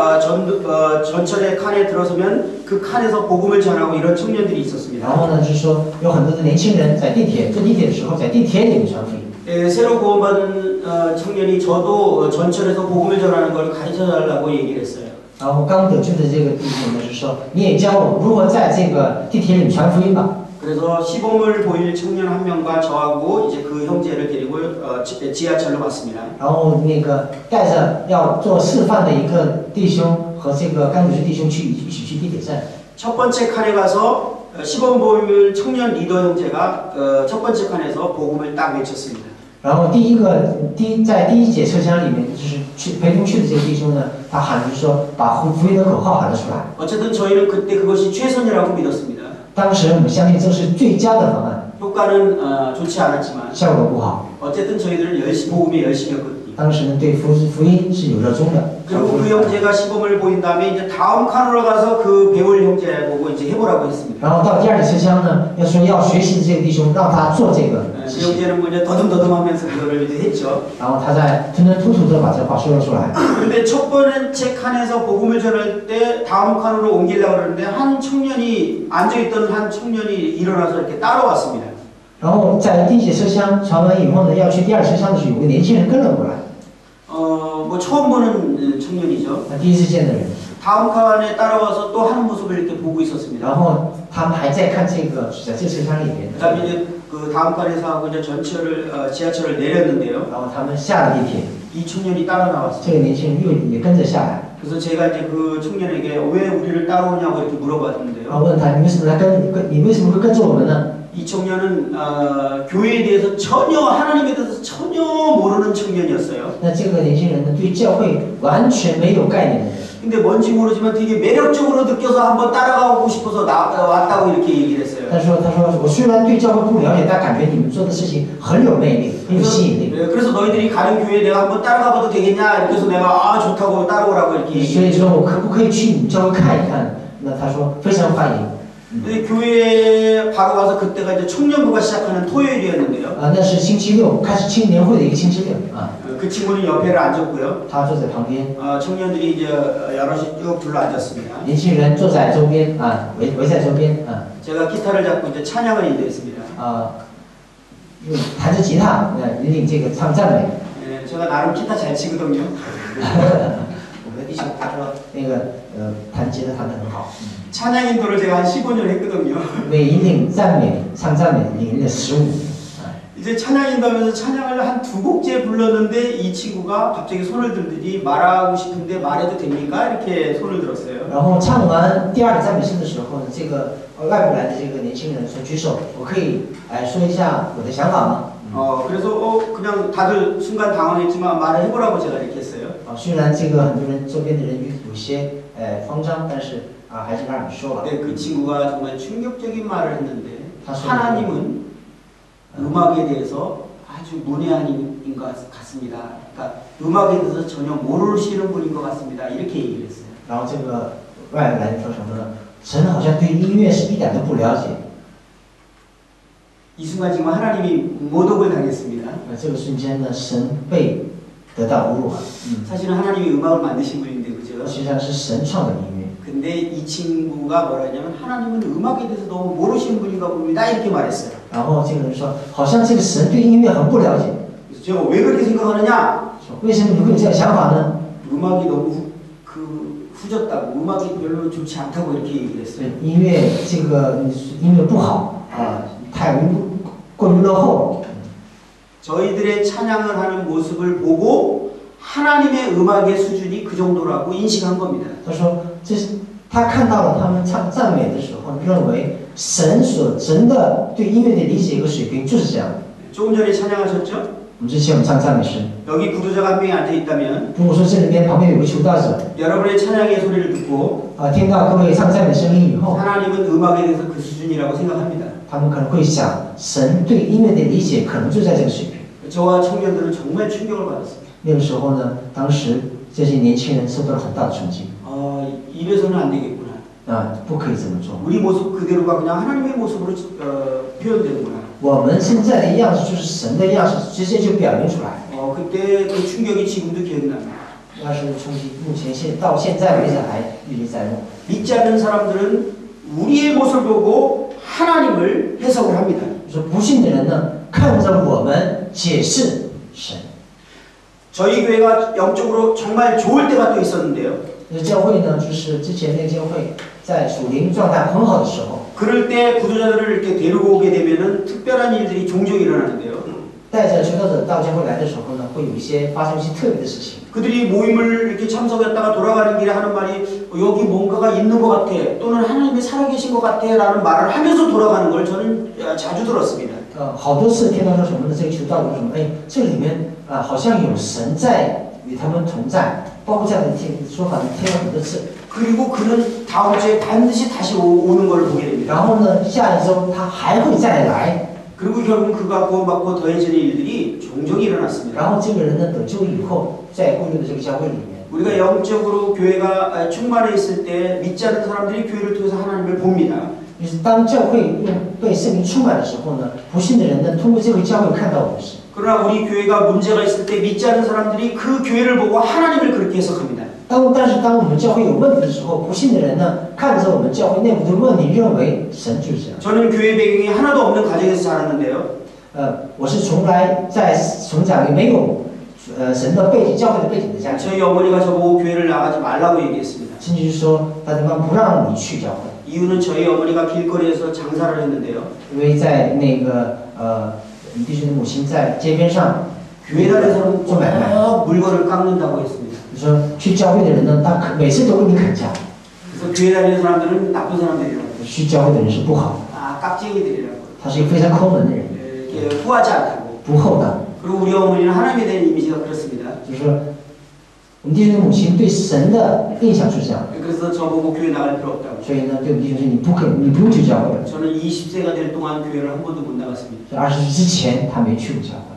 전철의 칸에 들어서면 그 칸에서 복음을 전하고 이런 청년들이 然 있었습니다. 后呢，就是说有很多的年轻人在地铁坐地铁的时候，在地铁里面传福音。 예, 새로 구원받은 청년이 저도 전철에서 복음을 전하는 걸 가르쳐 달라고 얘기를 했어요. 然后刚得救的这个弟兄呢，是说你也教我如何在这个地铁里面传福音吧。 그래서 시범을 보일 청년 한 명과 저하고 이제 그 형제를 데리고 지하철로 갔습니다. 然后那个带着要做示范的一个弟兄和这个甘主弟兄一起去地铁站。 첫 번째 칸에 가서 시범 보일 청년 리더 형제가 첫 번째 칸에서 복음을 딱 외쳤습니다. 然后在第一节车厢里面，就是陪同去的这个弟兄呢，他喊着说把福音的口号喊了出来。 어쨌든 저희는 그때 그것이 최선이라고 믿었습니다. 当时我们相信这是最佳的方案， 효과는 좋지 않았지만 效果不好。 어쨌든 저희들은 복음에 열심이었거든요. 当时呢，对福音是有热衷的。 그리고 그 형제가 시범을 보인 다음에 이제 다음 칸으로 가서 그 배울 형제 보고 이제 해보라고 했습니다. 然后到第二节车厢呢，要学习的这个弟兄，让他做这个。 그 형제는 뭐 이제 더듬더듬하면서 그거를 이제 했죠. 然后他在吞吞吐吐的把这话说了出来。 근데 첫 번째 칸에서 복음을 전할 때 다음 칸으로 옮기려고 그러는데 한 청년이 앉아있던 한 청년이 일어나서 이렇게 따라왔습니다. 然后在第一节车厢传完以后呢，要去第二车厢的时候，有个年轻人跟了过来。 뭐 처음 보는 청년이죠. 他第一次见的人。 다음 칸에 따라와서 또 하는 모습을 이렇게 보고 있었습니다. 然后他们还在看这个，在这个车厢里面。 그다음에 이제 그 다음 칸에서 하고 이제 지하철을 내렸는데요. 然后他们下了地铁， 이 청년이 따라 나왔어요. 这个年轻人也跟着下来。 그래서 제가 이제 그 청년에게 왜 우리를 따라오냐고 이렇게 然 물어봤는데요. 后问他你为什么会跟着我们呢？ 이 청년은 교회에 대해서 하나님에 대해서 전혀 모르는 청년이었어요. 那这个年轻人呢，对教会完全没有概念的人。 근데 뭔지 모르지만 되게 매력적으로 느껴서 한번 따라가고 싶어서 왔다고 이렇게 얘기를 했어요. 他说我虽然对教会不了解，但感觉你们做的事情很有魅力，很有吸引力。 그래서 너희들이 가는 교회에 내가 한번 따라가봐도 되겠냐? 이렇게 해서 내가 좋다고 따라오라고 이렇게 所以 얘기했어요. 说我可不可以去你们教会看一看？那他说非常欢迎。 근데 교회에 바로 가서 그때가 이제 청년부가 시작하는 토요일이었는데요. 那是星期六，开始青年会的一个星期六啊。 그 친구는 옆에를 앉았고요. 他坐在旁边， 청년들이 이제 여럿이 쭉 둘러 앉았습니다. 年轻人坐在周边啊，围在周边啊。 제가 기타를 잡고 이제 찬양을 인도했습니다. 用弹着吉他，引领这个唱赞美。 예, 제가 나름 기타 잘 치거든요. 我们的弟兄他说那个弹吉他弹得很好。 찬양 인도를 제가 한 15년 했거든요. 为引领赞美唱赞美引领了15年。 이제 찬양 인도하면서 찬양을 한 2곡째 불렀는데 이 친구가 갑자기 손을 들더니 말하고 싶은데 말해도 됩니까? 이렇게 손을 들었어요. 然后唱完第二个赞美诗的时候呢，这个外部来的这个年轻人说举手，我可以说一下我的想法吗？ 그래서 그냥 다들 순간 당황했지만 말을 해보라고 제가 이렇게 했어요. 虽然这个很多人周边的人有些慌张，但是还是让你说吧。 근데 그 친구가 정말 충격적인 말을 했는데 다시 하나님은 음악에 대해서 아주 문외한 인것 같습니다. 그러니까 음악에 대해서 전혀 모르시는 분인 것 같습니다. 이렇게 얘기를 했어요. 然后这个外来的说什么呢？神好像对音乐是一点都不了解。 이 순간 지금 하나님이 모독을 당했습니다. 这个瞬间呢，神被得到侮辱了。 사실은 하나님이 음악을 만드신 분인데 그죠? 实际上是神创的音乐。 근데 이 친구가 뭐라 했냐면 하나님은 음악에 대해서 너무 모르시는 분인가 봅니다. 이렇게 말했어요. 然后这个人说，好像这个神对音乐很不了解。 그래서 제가 왜 그렇게 생각하느냐? 说为什么你会有这样想法呢？ 음악이 너무 후졌다고, 음악이 별로 좋지 않다고 이렇게 얘기를 했어요. 音乐这个音乐不好啊，太过于落后。 저희들의 찬양을 하는 모습을 보고 하나님의 음악의 수준이 그 정도라고 인식한 겁니다. 他说，这是他看到了他们唱赞美的时候，认为神的对音乐的理解和水平就是这样的。 조금 전에 찬양하셨죠? 我们之前我们唱赞美诗， 여기 구도자가 한 명이 앉아 있다면 如果说这里边旁边有个求道者， 여러분의 찬양의 소리를 듣고 听到各位唱赞美声音以后， 하나님은 음악에 대해서 그 수준이라고 생각합니다. 他们可能会想，神对音乐的理解可能就在这个水平。 저와 청년들은 정말 충격을 받았습니다. 那个时候呢，当时这些年轻人受到了很大的冲击， 이래서는 안 되겠구나. 不可以这么做。 우리 모습 그대로가 그냥 하나님의 모습으로 표현되는구나. 我们现在的样子就是神的样式，直接就表明出来。 그때 그 충격이 지금도 기억납니다. 那时候的冲击，目前到现在为止还历历在目。 믿지 않는 사람들은 우리의 모습을 보고 하나님을 해석을 합니다. 说不信的人呢，看着我们解释神。 저희 교회가 영적으로 정말 좋을 때가 또 있었는데요. 教会呢，就是之前那个教会在属灵状态很好的时候， 그럴 때 구도자들을 이렇게 데리고 오게 되면은 특별한 일들이 종종 일어나는데요. 带着求道者到教会来的时候呢，会有一些发生一些特别的事情。 그들이 모임을 이렇게 참석했다가 돌아가는 길에 하는 말이 여기 뭔가가 있는 것 같아 또는 하나님이 살아계신 것 같아 라는 말을 하면서 돌아가는 걸 저는 자주 들었습니다. 好多次听到说什么呢？这个求道者说什么？哎，这里面好像有神在与他们同在，包括这样的说法，听了很多次。 그리고 그는 다음 주에 반드시 다시 오는 걸 보게 됩니다. 然后呢，下一周他还会再来。 그리고 결국 그가 구원받고 더해지는 일들이 종종 일어났습니다. 然后这个人呢得救以后，在过去的这个教会里面， 우리가 영적으로 교회가 충만해 있을 때 믿지 않는 사람들이 교회를 통해서 하나님을 봅니다. 就是当教会被圣灵充满的时候呢，不信的人呢，通过这个教会看到我们神。 그러나 우리 교회가 문제가 있을 때 믿지 않는 사람들이 그 교회를 보고 하나님을 그렇게 해석합니다. 但是当我们教会有问题的时候，不信的人呢，看着我们教会内部的问题，认为神就是这样。 저는 교회 배경이 하나도 없는 가정에서 자랐는데요. 我是从来在成长也没有神的背景、教会的背景的家庭。 저희 어머니가 저보고 교회를 나가지 말라고 얘기했습니다. 甚至说他他妈不让你去教会， 이유는 저희 어머니가 길거리에서 장사를 했는데요. 因为在那个弟兄的母亲在街边上 교회 다니는 做买卖。 사람은 물건을 깎는다고 했습니다. 你说去教会的人呢，他每次都跟你砍价。 그래서 교회 다니는 사람들은 나쁜 사람들이라고. 去教会的人是不好， 깍쟁이들이라고. 他是一个非常抠门的人， 이렇게 후하지 않다고. 不厚道。 그리고 우리 어머니는 하나님에 대한 이미지가 그렇습니다. 就是说，我们弟兄的母亲对神的印象是这样， 그래서 저보고 교회 나갈 필요 없다고. 所以呢，对我们弟兄说，你不用去教会了。 저는 20세가 될 동안 교회를 한 번도 못 나갔습니다. 在20岁之前，他没去过教会，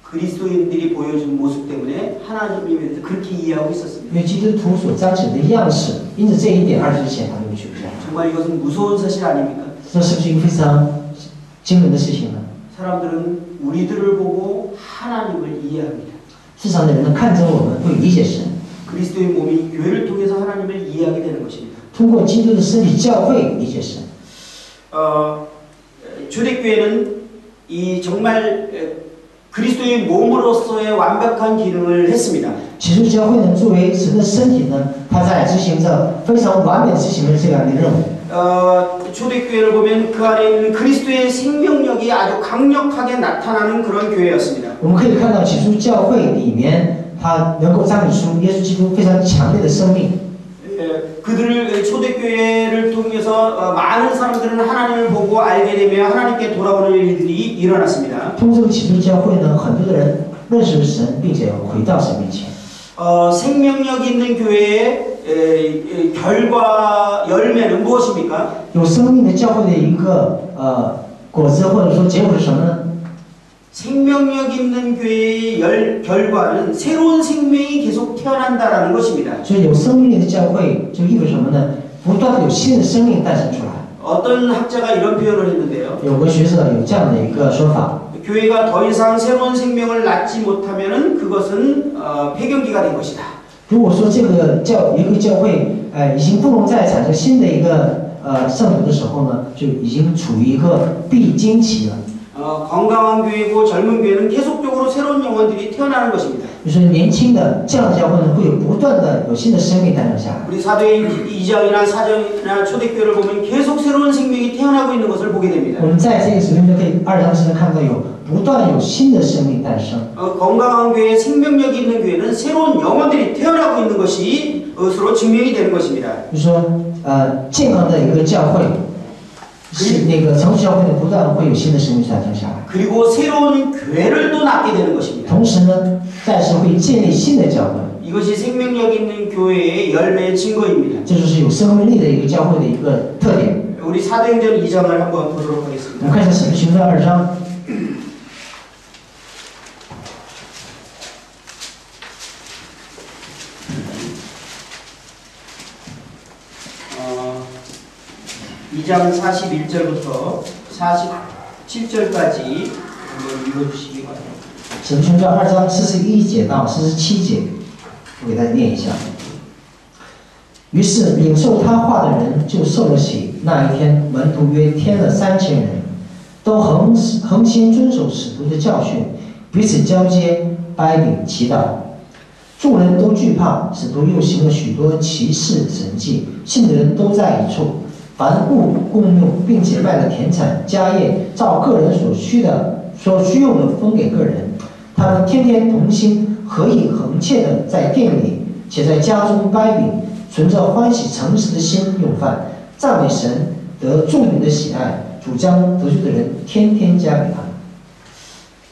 그리스도인들이 보여준 모습 때문에 하나님에 대해서 그렇게 이해하고 있었습니다. 因为基督徒所彰显的样式，因此这一点20岁之前他没有去过教会。 정말 이것은 무서운 사실 아닙니까? 这是不是一个非常惊人的事情呢？ 사람들은 우리들을 보고 하나님을 이해합니다. 世上的人呢，看着我们会理解神， 그리스도의 몸이 교회를 통해서 하나님을 이해하게 되는 것입니다. 通过基督的身体教会理解神。 초대교회는 이 정말 그리스도의 몸으로서의 완벽한 기능을 했습니다. 起初教会呢，作为神的身体呢，它在执行着非常完美的执行着这样的任务。 초대교회를 보면 그 안에 있는 그리스도의 생명력이 아주 강력하게 나타나는 그런 교회였습니다. 我们可以看到起初教会里面，它能够彰显出耶稣基督非常强烈的生命。 그들을 초대교회를 통해서 많은 사람들은 하나님을 보고 알게 되며 하나님께 돌아오는 일들이 일어났습니다. 通过这个起初教会呢，很多的人认识神，并且回到神面前。 생명력 있는 교회의 결과 열매는 무엇입니까? 有生命的教会的一个果子或者说结果是什么呢？ 생명력 있는 교회의 결과는 새로운 생명이 계속 태어난다라는 것입니다. 所以有生命力的教会就意味着什么呢？不断的有新的生命诞生出来。 어떤 학자가 이런 표현을 했는데요. 有个学者有这样的一个说法： 교회가 더 이상 새로운 생명을 낳지 못하면은 그것은 폐경기가 된 것이다. 如果说这个一个教会已经不能再产生新的一个圣徒的时候呢，就已经处于一个必经期了。 건강한 교회고 젊은 교회는 계속적으로 새로운 영혼들이 태어나는 것입니다. 就是年轻的这样的教会呢，会有不断的有新的生命诞生下来。 우리 사도행 2장이나 4장이나 초대교회를 보면 계속 새로운 생명이 태어나고 있는 것을 보게 됩니다. 我们在这个使徒行传可以2章之中看到有不断有新的生命诞生。 건강한 교회, 생명력이 있는 교회는 새로운 영혼들이 태어나고 있는 것으로 증명이 되는 것입니다. 就是说，健康的一个教会，是那个成熟教会呢，不断会有新的生命诞生下来。 그리고 새로운 교회를 또 낳게 되는 것입니다. 同时呢，再是会建立新的教会， 이것이 생명력 있는 교회의 열매의 증거입니다. 这就是有生命力的一个教会的一个特点。 우리 사도행전 2장을 한번 보도록 我 하겠습니다. 们看一下使徒行传2章。 2장 41절부터 47절까지 한번 읽어주시기 바랍니다. 使徒行传2章41节到47节，我给大家念一下。于是领受他话的人就受了洗。那一天，门徒约添了3000人，都恒心遵守使徒的教训，彼此交接，掰饼祈祷。众人都惧怕，使徒又行了许多奇事神迹，信的人都在一处。 凡物共用，并且卖了田产家业，照个人所需用的分给个人。他们天天同心合意恒切的在店里，且在家中掰饼，存着欢喜诚实的心用饭，赞美神，得众人的喜爱。主将得救的人天天加给他们。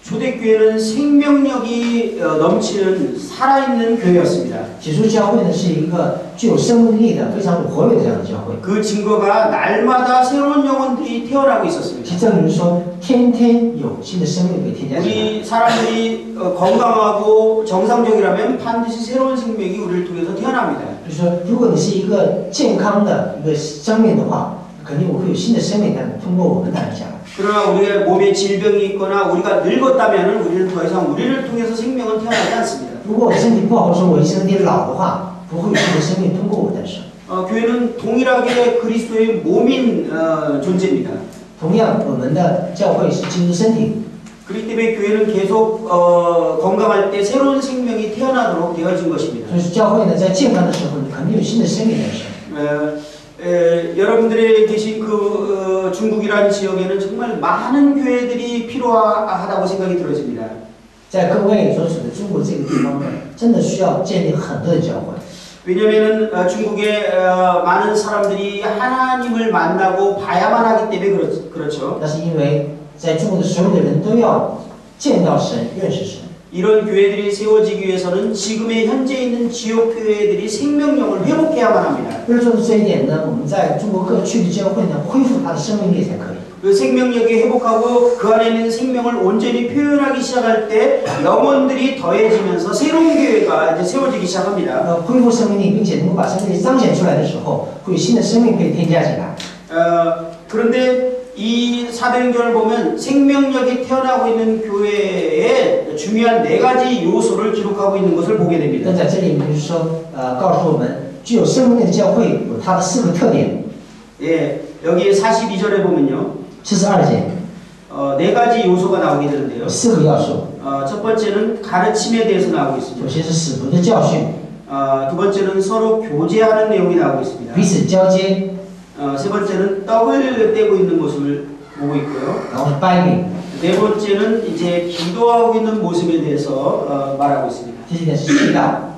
초대교회는 생명력이 넘치는 살아있는 교회였습니다. 起初教会呢是一个具有生命力的、非常有活跃的这样的教会。 그 증거가 날마다 새로운 영혼들이 태어나고 있었습니다. 其证明说，天天有新的生命被添加进来。 우리 사람들이 건강하고 정상적이라면 반드시 새로운 생명이 우리를 통해서 태어납니다. 就是说，如果你是一个健康的一个生命的话，肯定会有新的生命通过我们诞生下来。 그러나 우리가 몸에 질병이 있거나 우리가 늙었다면 우리는 더 이상 우리를 통해서 생명은 태어나지 않습니다. 如果我身体不好，说我身体老的话，不会有新的生命通过我诞生。 교회는 동일하게 그리스도의 몸인 존재입니다. 同样，我们的教会是基督身体， 그렇기 때문에 교회는 계속 건강할 때 새로운 생명이 태어나도록 되어진 것입니다. 所以教会呢，在健康的时候呢，肯定有新的生命诞生。 여러분들이 계신 그 중국이라는 지역에는 정말 많은 교회들이 필요하다고 생각이 들어집니다. 在各位所处的中国这个地方呢，真的需要建立很多的教会。 왜냐하면 중국의 많은 사람들이 하나님을 만나고 봐야만 하기 때문에 그렇죠. 那是因为在中国的所有的人都要见到神、认识神。 이런 교회들이 세워지기 위해서는 지금의 현재 있는 지역 교회들이 생명력을 회복해야만 합니다. 为了做到这一点呢，我们在中国各区的教会呢，恢复它的生命力才可以。 그 생명력이 회복하고 그 안에 있는 생명을 온전히 표현하기 시작할 때 영혼들이 더해지면서 새로운 교회가 이제 세워지기 시작합니다. 恢复生命力，并且能够把生命力彰显出来的时候，会有新的生命可以添加进来。 그런데 이 사도행전을 보면 생명력이 태어나고 있는 교회에 중요한 4가지 요소를 기록하고 있는 것을 보게 됩니다. 但在这里，就是说，告诉我们，具有生命力的教会有它的4个特点。 예, 여기 42절에 보면요. 42节， 4가지 요소가 나오게 되는데요. 4个要素。 첫 번째는 가르침에 대해서 나오고 首 있습니다. 先是使徒的教训， 두 번째는 서로 교제하는 내용이 나오고 있습니다. 彼此交接， 세 번째는 떡을 떼고 있는 모습을 보고 있고요. 然后是掰饼。 네 번째는 이제 기도하고 있는 모습에 대해서 말하고 있습니다. 第4点是祈祷。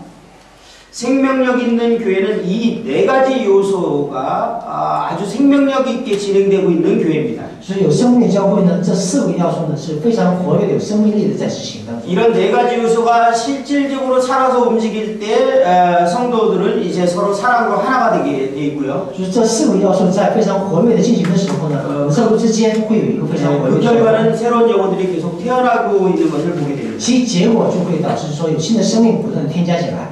생명력 있는 교회는 이 4가지 요소가 아주 생명력 있게 진행되고 있는 교회입니다. 所以有生命的教会呢，这4个要素呢是非常活跃的、有生命力的在执行当中。 이런 4가지 요소가 실질적으로 살아서 움직일 때 성도들은 이제 서로 사랑으로 하나가 되게 돼 있고요. 就是这4个要素在非常活跃的进行的时候呢，圣徒之间会有一个非常活跃 그 的教会。 결과는 새로운 영혼들이 계속 태어나고 있는 것을 보게 됩니다. 其结果就会导致说有新的生命不断的添加进来。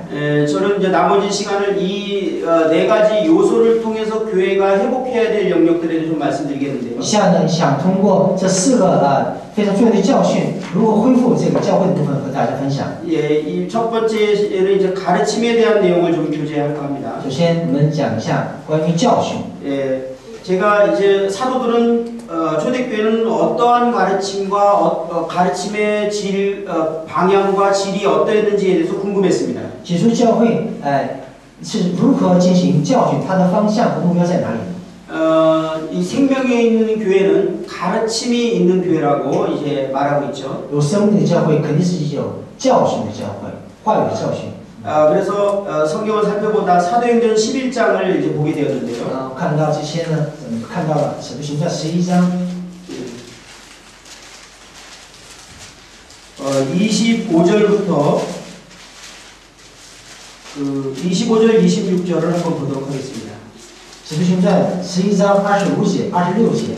저는 이제 나머지 시간을 이 4가지 요소를 통해서 교회가 회복해야 될 영역들에 대해서 좀 말씀드리겠는데요. 以下呢，想通过这4个非常重要的教训，如何恢复这个教会的部分和大家分享。 예, 이 첫 번째는 이제 가르침에 대한 내용을 좀 교제할까 합니다. 首先，我们讲一下关于教训。 예, 제가 이제 사도들은 초대교회는 어떠한 가르침과 가르침의 질, 방향과 질이 어떠했는지에 대해서 궁금했습니다. 起初教会是如何进行教训，它的方向和目标在哪里？ 이 생명에 있는 교회는 가르침이 있는 교회라고 이제 말하고 있죠. 有生命的教会肯定是有教训的教会，话语的教训。 그래서 성경을 살펴보다 사도행전 11장을 이제 보게 되었는데요. 看到这些呢，看到了《使徒行传》11章 25절부터 25절, 26절을 한번 보도록 하겠습니다. 《使徒行传》11章25节、26节。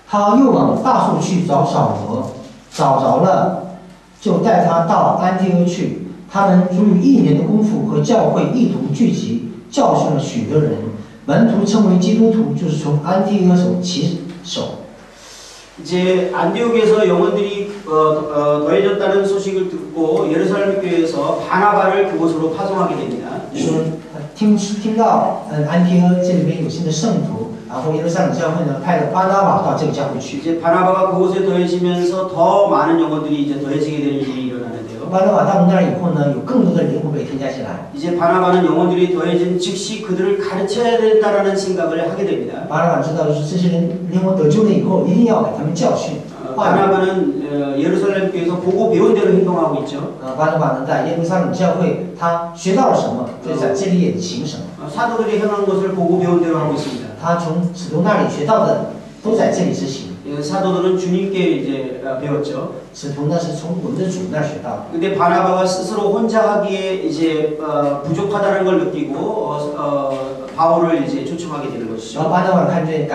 他又往大树去找扫罗，找着了，就带他到安提阿去。他们足有1年的功夫和教会一同聚集，教训了许多人。门徒称为基督徒，就是从安提阿起手。 이제 안디옥에서 영혼들이 더해졌다는 소식을 듣고 예루살렘 교회에서 바나바를 그곳으로 파송하게 됩니다. 说听到安提阿这里面有新的圣徒，然后耶路撒冷教会呢派了巴拿马到这个教会去。 이제 바나바가 그곳에 더해지면서 더 많은 영혼들이 이제 더해지게 되는 일이 일어나는데요. 巴拿马到那儿以后呢，有更多的灵魂被添加进来。 이제 바나바는 영혼들이 더해진 즉시 그들을 가르쳐야 된다라는 생각을 하게 됩니다. 巴拿马知道，就是这些人灵魂得救了以后，一定要给他们教训。 바나바는 예루살렘 교회에서 보고 배운 대로 행동하고 있죠. 巴拿马呢在耶路撒冷教会，他学到了什么，就在这里也行什么。 사도들이 행한 것을 보고 배운 대로 하고 있습니다. 他从使徒那里学到的，都在这里执行。 사도들은 주님께 이제 배웠죠. 使徒呢是从我们的主那儿学到的。 근데 바나바가 스스로 혼자 하기에 이제 부족하다는 걸 느끼고 바울을 이제 초청하게 되는 然后 것이죠. 巴拿马感觉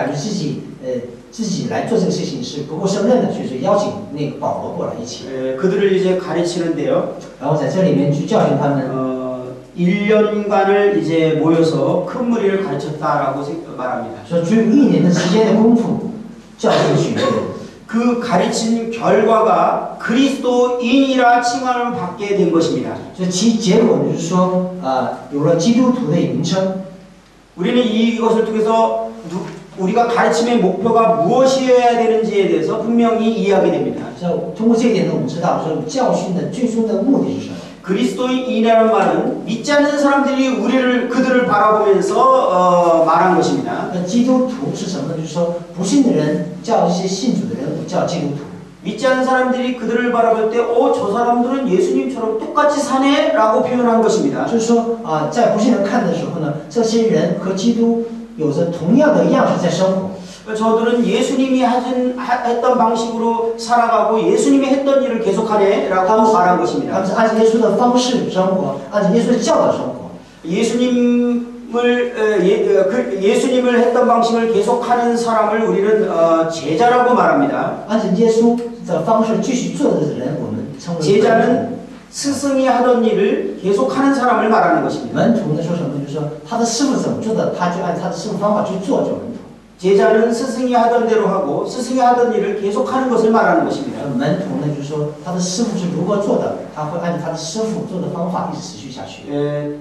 自己来做这个事情是不够胜任的，所以说邀请那个保罗过来一起。 그들을 이제 가르치는데요. 然后在这里面去教训他们。 1년간을 이제 모여서 큰 무리를 가르쳤다라고 말합니다. 说只有1年的时间的功夫教训许多人。 그 가르친 결과가 그리스도인이라 칭함을 받게 된 것입니다. 所以其结果就是说，有了基督徒的名称。 우리는 이것을 통해서 우리가 가르침의 목표가 무엇이어야 되는지에 대해서 분명히 이해하게 됩니다. 通过这一点呢，我们知道说教训的最终的目的是什么？ 그리스도인이라는 말은 믿지 않는 사람들이 그들을 바라보면서 말한 것입니다. 那基督徒是什么呢？就是说不信的人叫一些信主的人叫基督徒。 믿지 않는 사람들이 그들을 바라볼 때, 저 사람들은 예수님처럼 똑같이 사네라고 표현한 것입니다. 就是说在不信人看的时候呢，这些人和基督有着同样的样式在生活。 저들은 예수님이 했던 방식으로 살아가고 예수님이 했던 일을 계속하네라고 말한 他 것입니다. 们是按照耶稣的方式生活，按照耶稣的教导生活。 예수님을 했던 방식을 계속하는 사람을 우리는 제자라고 말합니다. 按照耶稣的方式继续做的人，我们称为 제자는 스승이 하던 일을 계속하는 사람을 말하는 것입니다. 门徒呢说什么？就是说他的师傅怎么做的，他就按他的师傅方法去做，就门徒。 제자는 스승이 하던 대로 하고 스승이 하던 일을 계속하는 것을 말하는 것입니다. 门徒呢，就是说他的师傅是如何做的，他会按照他的师傅做的方法一直持续下去。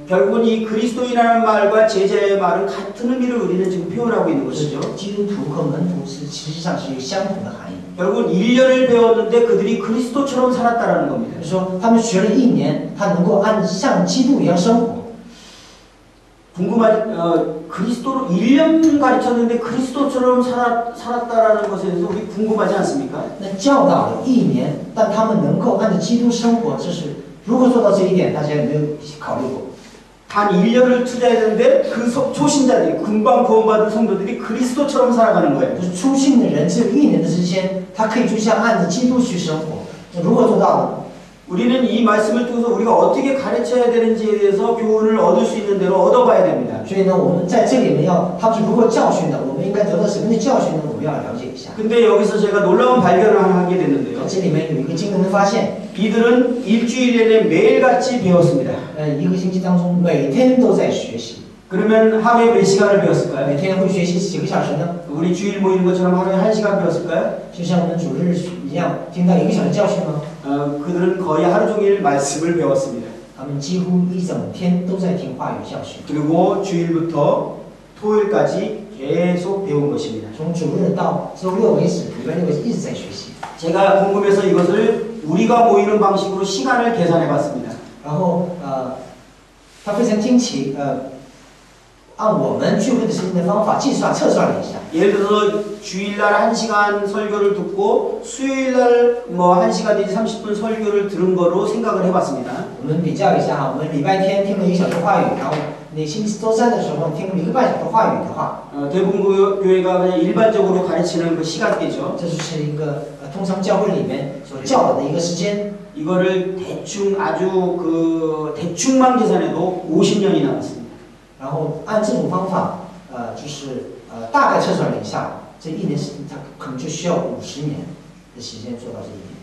결국은 이 그리스도인이라는 말과 제자의 말은 같은 의미를 우리는 지금 표현하고 있는 것이죠. 基督徒和门徒实际上是有相同的含义。 결국은 1년을 배웠는데 그들이 그리스도처럼 살았다라는 겁니다. 就是说他们学了1年，他能够像基督一样生活。 그리스도로 1년 가르쳤는데 그리스도처럼 살았다라는 것에 대해서 우리 궁금하지 않습니까? 那教导了1年，但他们能够按照基督生活，这是如何做到这一点？大家有没有考虑过？ 한 1년을 투자했는데 그 초신자들이 금방 구원받은 성도들이 그리스도처럼 살아가는 거예요. 就是初信的人只有1年的时间，他可以就像按照基督去生活，如何做到呢？ 우리는 이 말씀을 통해서 우리가 어떻게 가르쳐야 되는지에 대해서 교훈을 얻을 수 있는 대로 얻어봐야 됩니다. 所以呢，我们在这里面他们是如何教训的，我们应该得到什么样的教训呢？我们要了解一下。 근데 여기서 제가 놀라운 발견을 하나 하게 됐는데요. 这里面有一个惊人的发现， 이들은 일주일 내내 매일같이 배웠습니다. 一个星期当中每天都在学习。 그러면 하루에 몇 시간을 배웠을까요? 每天会学习几个小时呢？ 우리 주일 모이는 것처럼 하루에 1시간 배웠을까요? 就像我们主日一样，听到1个小时教训吗？ 그들은 거의 하루 종일 말씀을 배웠습니다. 他们几乎一整天都在听话语教训。 그리고 주일부터 토요일까지 계속 배운 것입니다. 从主日到周六为止，礼拜六为止一直在学习。 제가 궁금해서 이것을 우리가 모이는 방식으로 시간을 계산해 봤습니다. 然后他非常惊奇，按我们聚会的时间的方法测算了一下。 예를 들어서 주일날 1시간 설교를 듣고 수요일날 뭐 1시간 내지 30분 설교를 들은 거로 생각을 해봤습니다. 我们比较一下哈，我们礼拜天听了1小时话语，然后那星期周三的时候听了1个半小时话语的话， 대부분 교회가 그냥 일반적으로 가르치는 그 시간대죠. 这就是一个通常教会里面所教导的一个时间。 이거를 대충 아주 대충만 계산해도 50년이 남았습니다. 然后按这种方法，就是大概测算了一下，这一年时间他可能就需要50年的时间做到这一点。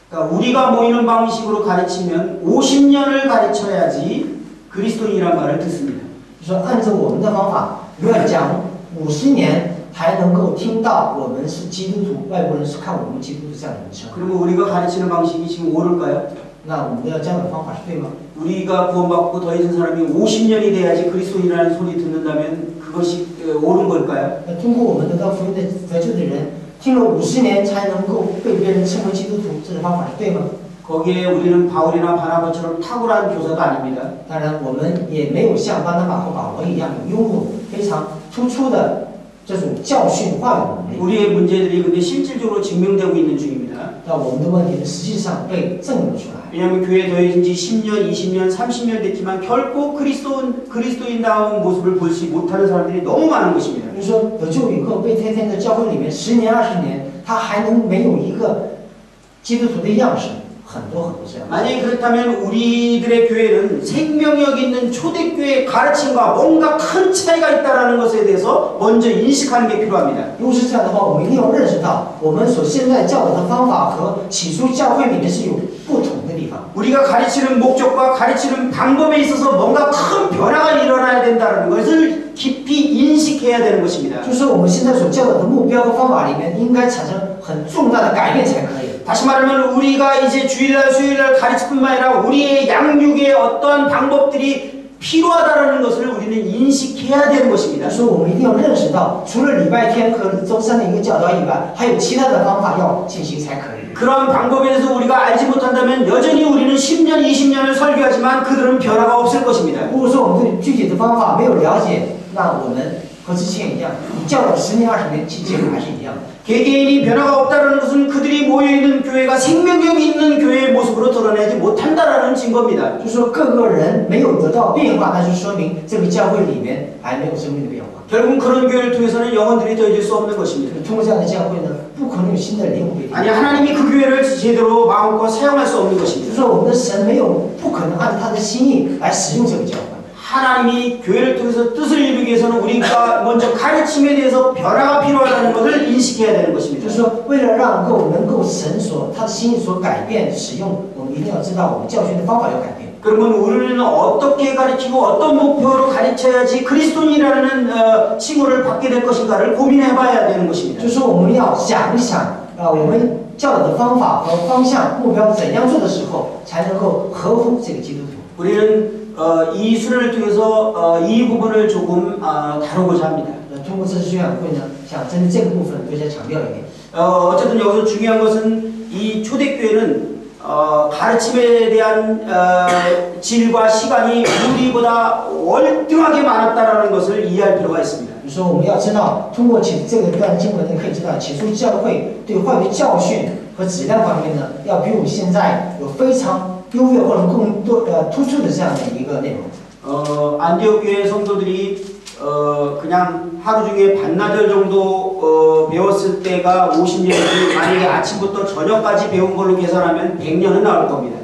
그러니까 우리가 모이는 방식으로 가르치면 50년을 가르쳐야지 그리스도인이란 말을 듣습니다. 就说按照我们的方法，如果讲50年才能够听到我们是基督徒，外国人是看我们基督徒这样的名称。 그러면 우리가 가르치는 방식이 지금 옳을까요? 那我们的这样的方法是对吗？ 우리가 구원받고 더해진 사람이 50년이 돼야지 그리스도인이라는 소리 듣는다면 그것이 옳은 걸까요? 那通过我们得到福音的得救的人，听了50年才能够被别人称为基督徒，这种方法是对吗？ 거기에 우리는 바울이나 바나바처럼 탁월한 교사도 아닙니다. 当然，我们也没有像巴拿马和保罗一样有拥有非常突出的这种教训话语能力。 우리의 문제들이 근데 실질적으로 증명되고 있는 중입니다. 但我们的问题呢，实际上被证明出来。 왜냐하면 교회에 더해진 지 10년, 20년, 30년 됐지만 결코 그리스도인다운 모습을 보지 못하는 사람들이 너무 많은 것입니다. 就是说，得救以后被天天在教会里面10年、20年，他还能没有一个基督徒的样式，很多这样。 만약에 그렇다면 우리들의 교회는 생명력 있는 초대교회의 가르침과 뭔가 큰 차이가 있다는 것에 대해서 먼저 인식하는 게 필요합니다. 如果是这样的话，我们一定要认识到，我们所现在教导的方法和起初教会里面是有不同的地方。 우리가 가르치는 목적과 가르치는 방법에 있어서 뭔가 큰 변화가 일어나야 된다는 것을 깊이 인식해야 되는 것입니다. 就是我们现在所教导的目标和方法里面，应该产生很重大的改变才可以。 다시 말하면 우리가 이제 주일날 수요일날 가르칠 뿐만 아니라 우리의 양육의 어떠한 방법들이 필요하다는 것을 우리는 인식해야 되는 것입니다. 就是我们一定要认识到，除了礼拜天和周三的一个教导以外，还有其他的方法要进行才可以。 그런 방법에 대해서 우리가 알지 못한다면 여전히 우리는 10년, 20년을 설교하지만 그들은 변화가 없을 것입니다. 如果说我们对具体的方法没有了解，那我们和之前一样，你教导10年、20年，结果还是一样的。 개개인이 변화가 없다는 것은 그들이 모여있는 교회가 생명력이 있는 교회의 모습으로 드러내지 못한다는 증거입니다. 就说各个人没有得到变化，那就说明这个教会里面还没有生命的变化。 결국 그런 교회를 통해서는 영혼들이 더해질 수 없는 것입니다. 通过这样的教会呢，不可能有新的灵魂被 아니 하나님이 그 교회를 제대로 마음껏 사용할 수 없는 就 것입니다. 是说我们的神没有不可能按照他的心意来使用这个教会。 하나님이 교회를 통해서 뜻을 이루기 위해서는 우리가 먼저 가르침에 대해서 변화가 필요하다는 것을 인식해야 되는 就 것입니다. 是说，为了能够神所他的心意所改变使用，我们一定要知道我们教训的方法要改变。 그러면 우리는 어떻게 가르치고 어떤 목표로 가르쳐야지 그리스도인이라는 칭호를 받게 될 것인가를 고민해봐야 되는 것입니다. 就是说，我们要想一想，我们教导的方法和方向、目标怎样做的时候，才能够合乎这个基督徒。 우리는 이 수련을 통해서 이 부분을 조금 다루고자 합니다. 通过这次宣讲会呢，想针对这个部分多加强调一点。 어쨌든 여기서 중요한 것은 이 초대교회는 가르침에 대한 질과 시간이 우리보다 월등하게 많았다는 것을 이해할 필요가 있습니다. 就说我们要知道，通过这个段经文呢，可以知道起初教会对话语教训和质量方面呢，要比我们现在有非常优越或者更多突出的这样的一个内容。 안디옥 교회 성도들이 그냥 하루 중에 반나절 정도 배웠을 때가 50년이지 만약에 아침부터 저녁까지 배운 걸로 계산하면 100년은 나올 겁니다.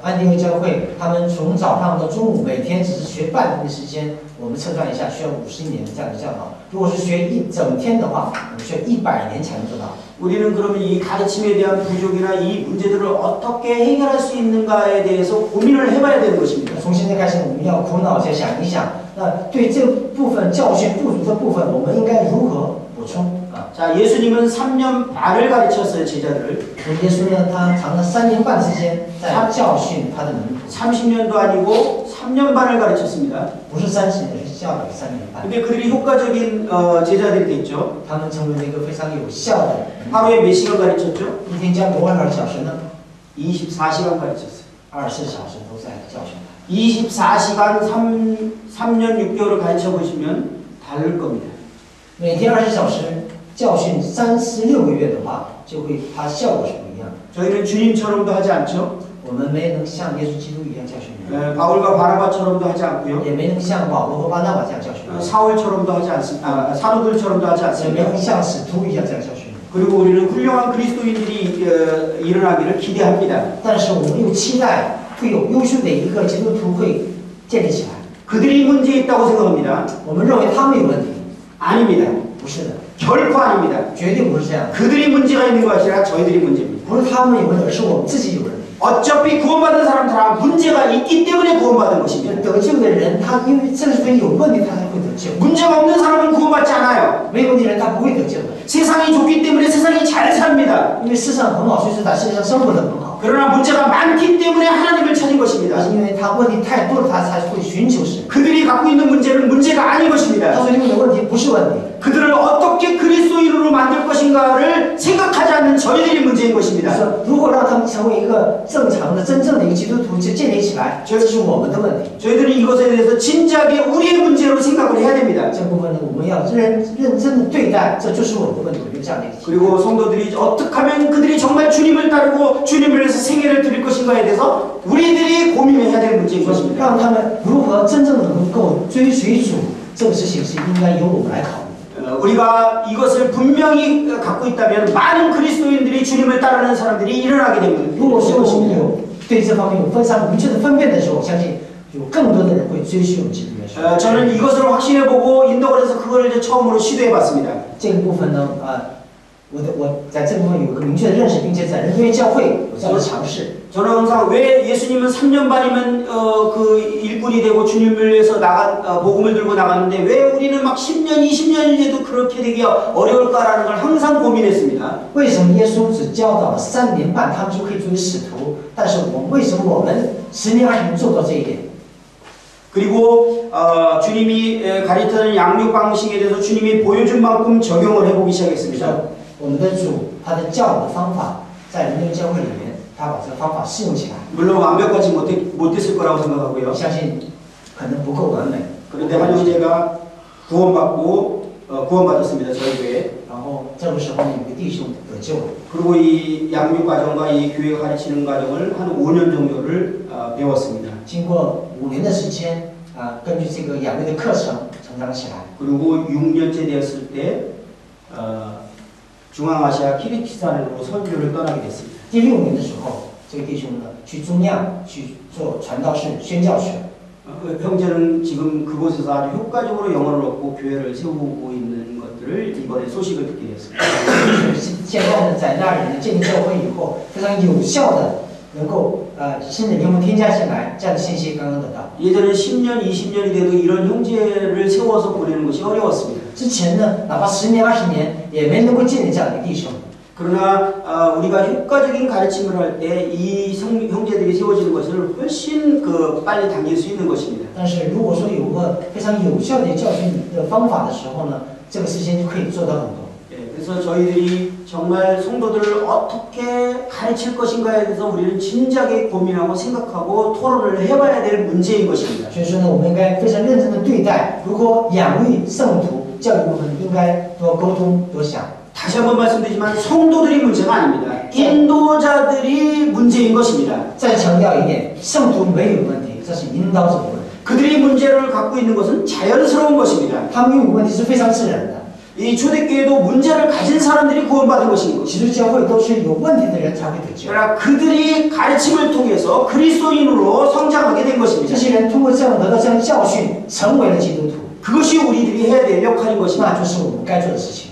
安提阿教会，他们从早上到中午，每天只是学半天的时间，我们测算一下，需要50年这样的教导。如果是学一整天的话，我们需要100年才能做到。 우리는 그러면 이 가르침에 대한 부족이나 이 문제들을 어떻게 해결할 수 있는가에 대해서 고민을 해봐야 되는 것입니다. 从现在开始，我们要苦恼一下，想一想，那对这部分教训不足的部分，我们应该如何补充啊。 자, 예수님은 3년 반을 가르쳤어요, 제자들을. 耶稣呢，他长达3年半之间在教训他的门徒， 30년도 아니고 3년 반을 가르쳤습니다. 不是30年，是教育3年半。 근데 그들이 효과적인 제자들이 됐죠. 他们成为了一个非常有效的。 하루에 몇 시간 가르쳤죠? 一天教多少小时呢？ 24시간 가르쳤어요. 24小时都在教训他。 24시간 3년 6개월을 가르쳐 보시면 다를 겁니다. 每天20小时教训36个月的话，就会它效果是不一样的。 저희는 주님처럼도 하지 않죠. 我们没能像耶稣基督一样教训人， 바울과 바나바처럼도 하지 않고요. 也没能像保罗和巴拿马这样教训人， 사울처럼도 하지 않습니다. 사도들처럼도 하지 也没 않습니다. 能像使徒一样这样教训人。 그리고 우리는 훌륭한 그리스도인들이 일어나기를 기대합니다. 但是我们又期待会有优秀的一个基督徒会建立起来。 그들이 문제 있다고 생각합니다. 我们认为他们有问题， 아닙니다. 不是的， 결코 아닙니다. 绝对不是这样的， 그들이 문제가 있는 것이 아니라 저희들이 문제입니다. 不是他们有问题，而是我们自己有问题。 어차피 구원받은 사람 다 문제가 있기 때문에 구원받은 것입니다. 得救的人，他因为正是因为有问题，他才会得救。 문제가 없는 사람은 구원받지 않아요. 没有问题的人，他不会得救的， 세상이 좋기 때문에 세상이 잘 삽니다. 因为世上很好，所以说在世界上生活的很好。 그러나 문제가 많기 때문에 하나님을 찾은 但 것입니다. 是因为他问题太多了，他才会寻求神。 그들이 갖고 있는 문제는 문제가 아닌 他 것입니다. 所拥有的问题不是问题， 그들을 어떻게 그리스도인으로 만들 것인가를 생각하지 않는 저희들이 문제인 就 것입니다. 是如何让他们成为一个正常的、真正的一个基督徒，就建立起来，这是我们的问题。 저희들이 이것에 대해서 진지하게 우리의 문제로 생각을 해야 됩니다. 这部分呢，我们要认真的对待，这就是我们的问题。我就这样的一个题。 그리고 성도들이 어떻게 하면 그들이 정말 주님을 따르고 주님을 위해서 생애를 드릴 것인가에 대해서 우리들이 고민해야 될 문제인 说 것입니다. 让他们如何真正的能够追随主，这个事情是应该由我们来考虑。 우리가 이것을 분명히 갖고 있다면 많은 그리스도인들이 주님을 따르는 사람들이 일어나게 되는 如果说我们 것입니다. 有对这方面有非常明确的分辨的时候，我相信有更多的人会追寻我们基督耶稣。 저는 이것을 확신해보고 인도를 해서 그걸 이제 처음으로 시도해봤습니다. 这个部分呢，我在这部分有个明确的认识，并且在人约教会有这样的尝试。 저는 항상 왜 예수님은 3년 반이면 그 일꾼이 되고 주님을 위해서 복음을 들고 나갔는데 왜 우리는 막 10년, 20년이라도 그렇게 되기 어려울까라는 걸 항상 고민했습니다. 为什么耶稣只教导了3年半，他们就可以作为使徒？但是为什么我们10年、20年做到这一点？ 그리고 주님이 가르치는 양육 방식에 대해서 주님이 보여준 만큼 적용을 해보기 就 시작했습니다. 我们的主他的教导的方法，在人类教会里面，他把这个方法适用起来。 물론 완벽하지 못했을 거라고 생각하고요. 我相信可能不够完美。 그런데 한 형제가 구원받았습니다. 저희 교회에. 然后这个时候呢，有个弟兄得救了。 그리고 이 양육 과정과 이 교회가 가르치는 과정을 한 5년 정도를 배웠습니다. 经过5年的时间，根据这个养育的课程成长起来。 그리고 6년째 되었을 때 중앙아시아 키르기스탄으로 선교를 떠나게 됐습니다. 第6年的时候，这个弟兄呢去中亚去做传道士、宣教士。 형제는 지금 그곳에서 아주 효과적으로 영혼을 얻고 교회를 세우고 있는 것들을 이번에 소식을 듣게 됐습니다. 现在呢，在那里呢建立教会以后，非常有效的能够新的灵魂添加进来，这样的信息刚刚得到。 예전에 10년, 20년이 돼도 이런 형제를 세워서 보내는 것이 어려웠습니다. 之前呢，哪怕10年、20年，也没能够建立这样的弟兄。 그러나 우리가 효과적인 가르침을 할 때 이 형제들이 세워지는 것을 훨씬 빨리 당길 수 있는 것입니다. 但是如果说有个非常有效的教训的方法的时候呢，这个事情就可以做到很多。 그래서 저희들이 정말 성도들을 어떻게 가르칠 것인가에 대해서 우리는 진지하게 고민하고 생각하고 토론을 해봐야 될 문제인 것입니다. 所以说呢，我们应该非常认真的对待，如何养育圣徒，教育部分应该多沟通、多想。 다시 한번 말씀드리지만 성도들이 문제가 아닙니다. 인도자들이 문제인 것입니다. 再强调一点，圣徒没有问题，这是引导者的问题。 그들이 문제를 갖고 있는 것은 자연스러운 것입니다. 他们有问题是非常自然的。 이 초대교회도 문제를 가진 사람들이 구원받은 것인 것입니다. 其实教会都是有问题的人才会得救， 그러나 그들이 가르침을 통해서 그리스도인으로 성장하게 된 这 것입니다. 些人通过这样得到这样的教训，成为了基督徒， 그것이 우리들이 해야 될 역할인 것입니다. 那就是我们该做的事情。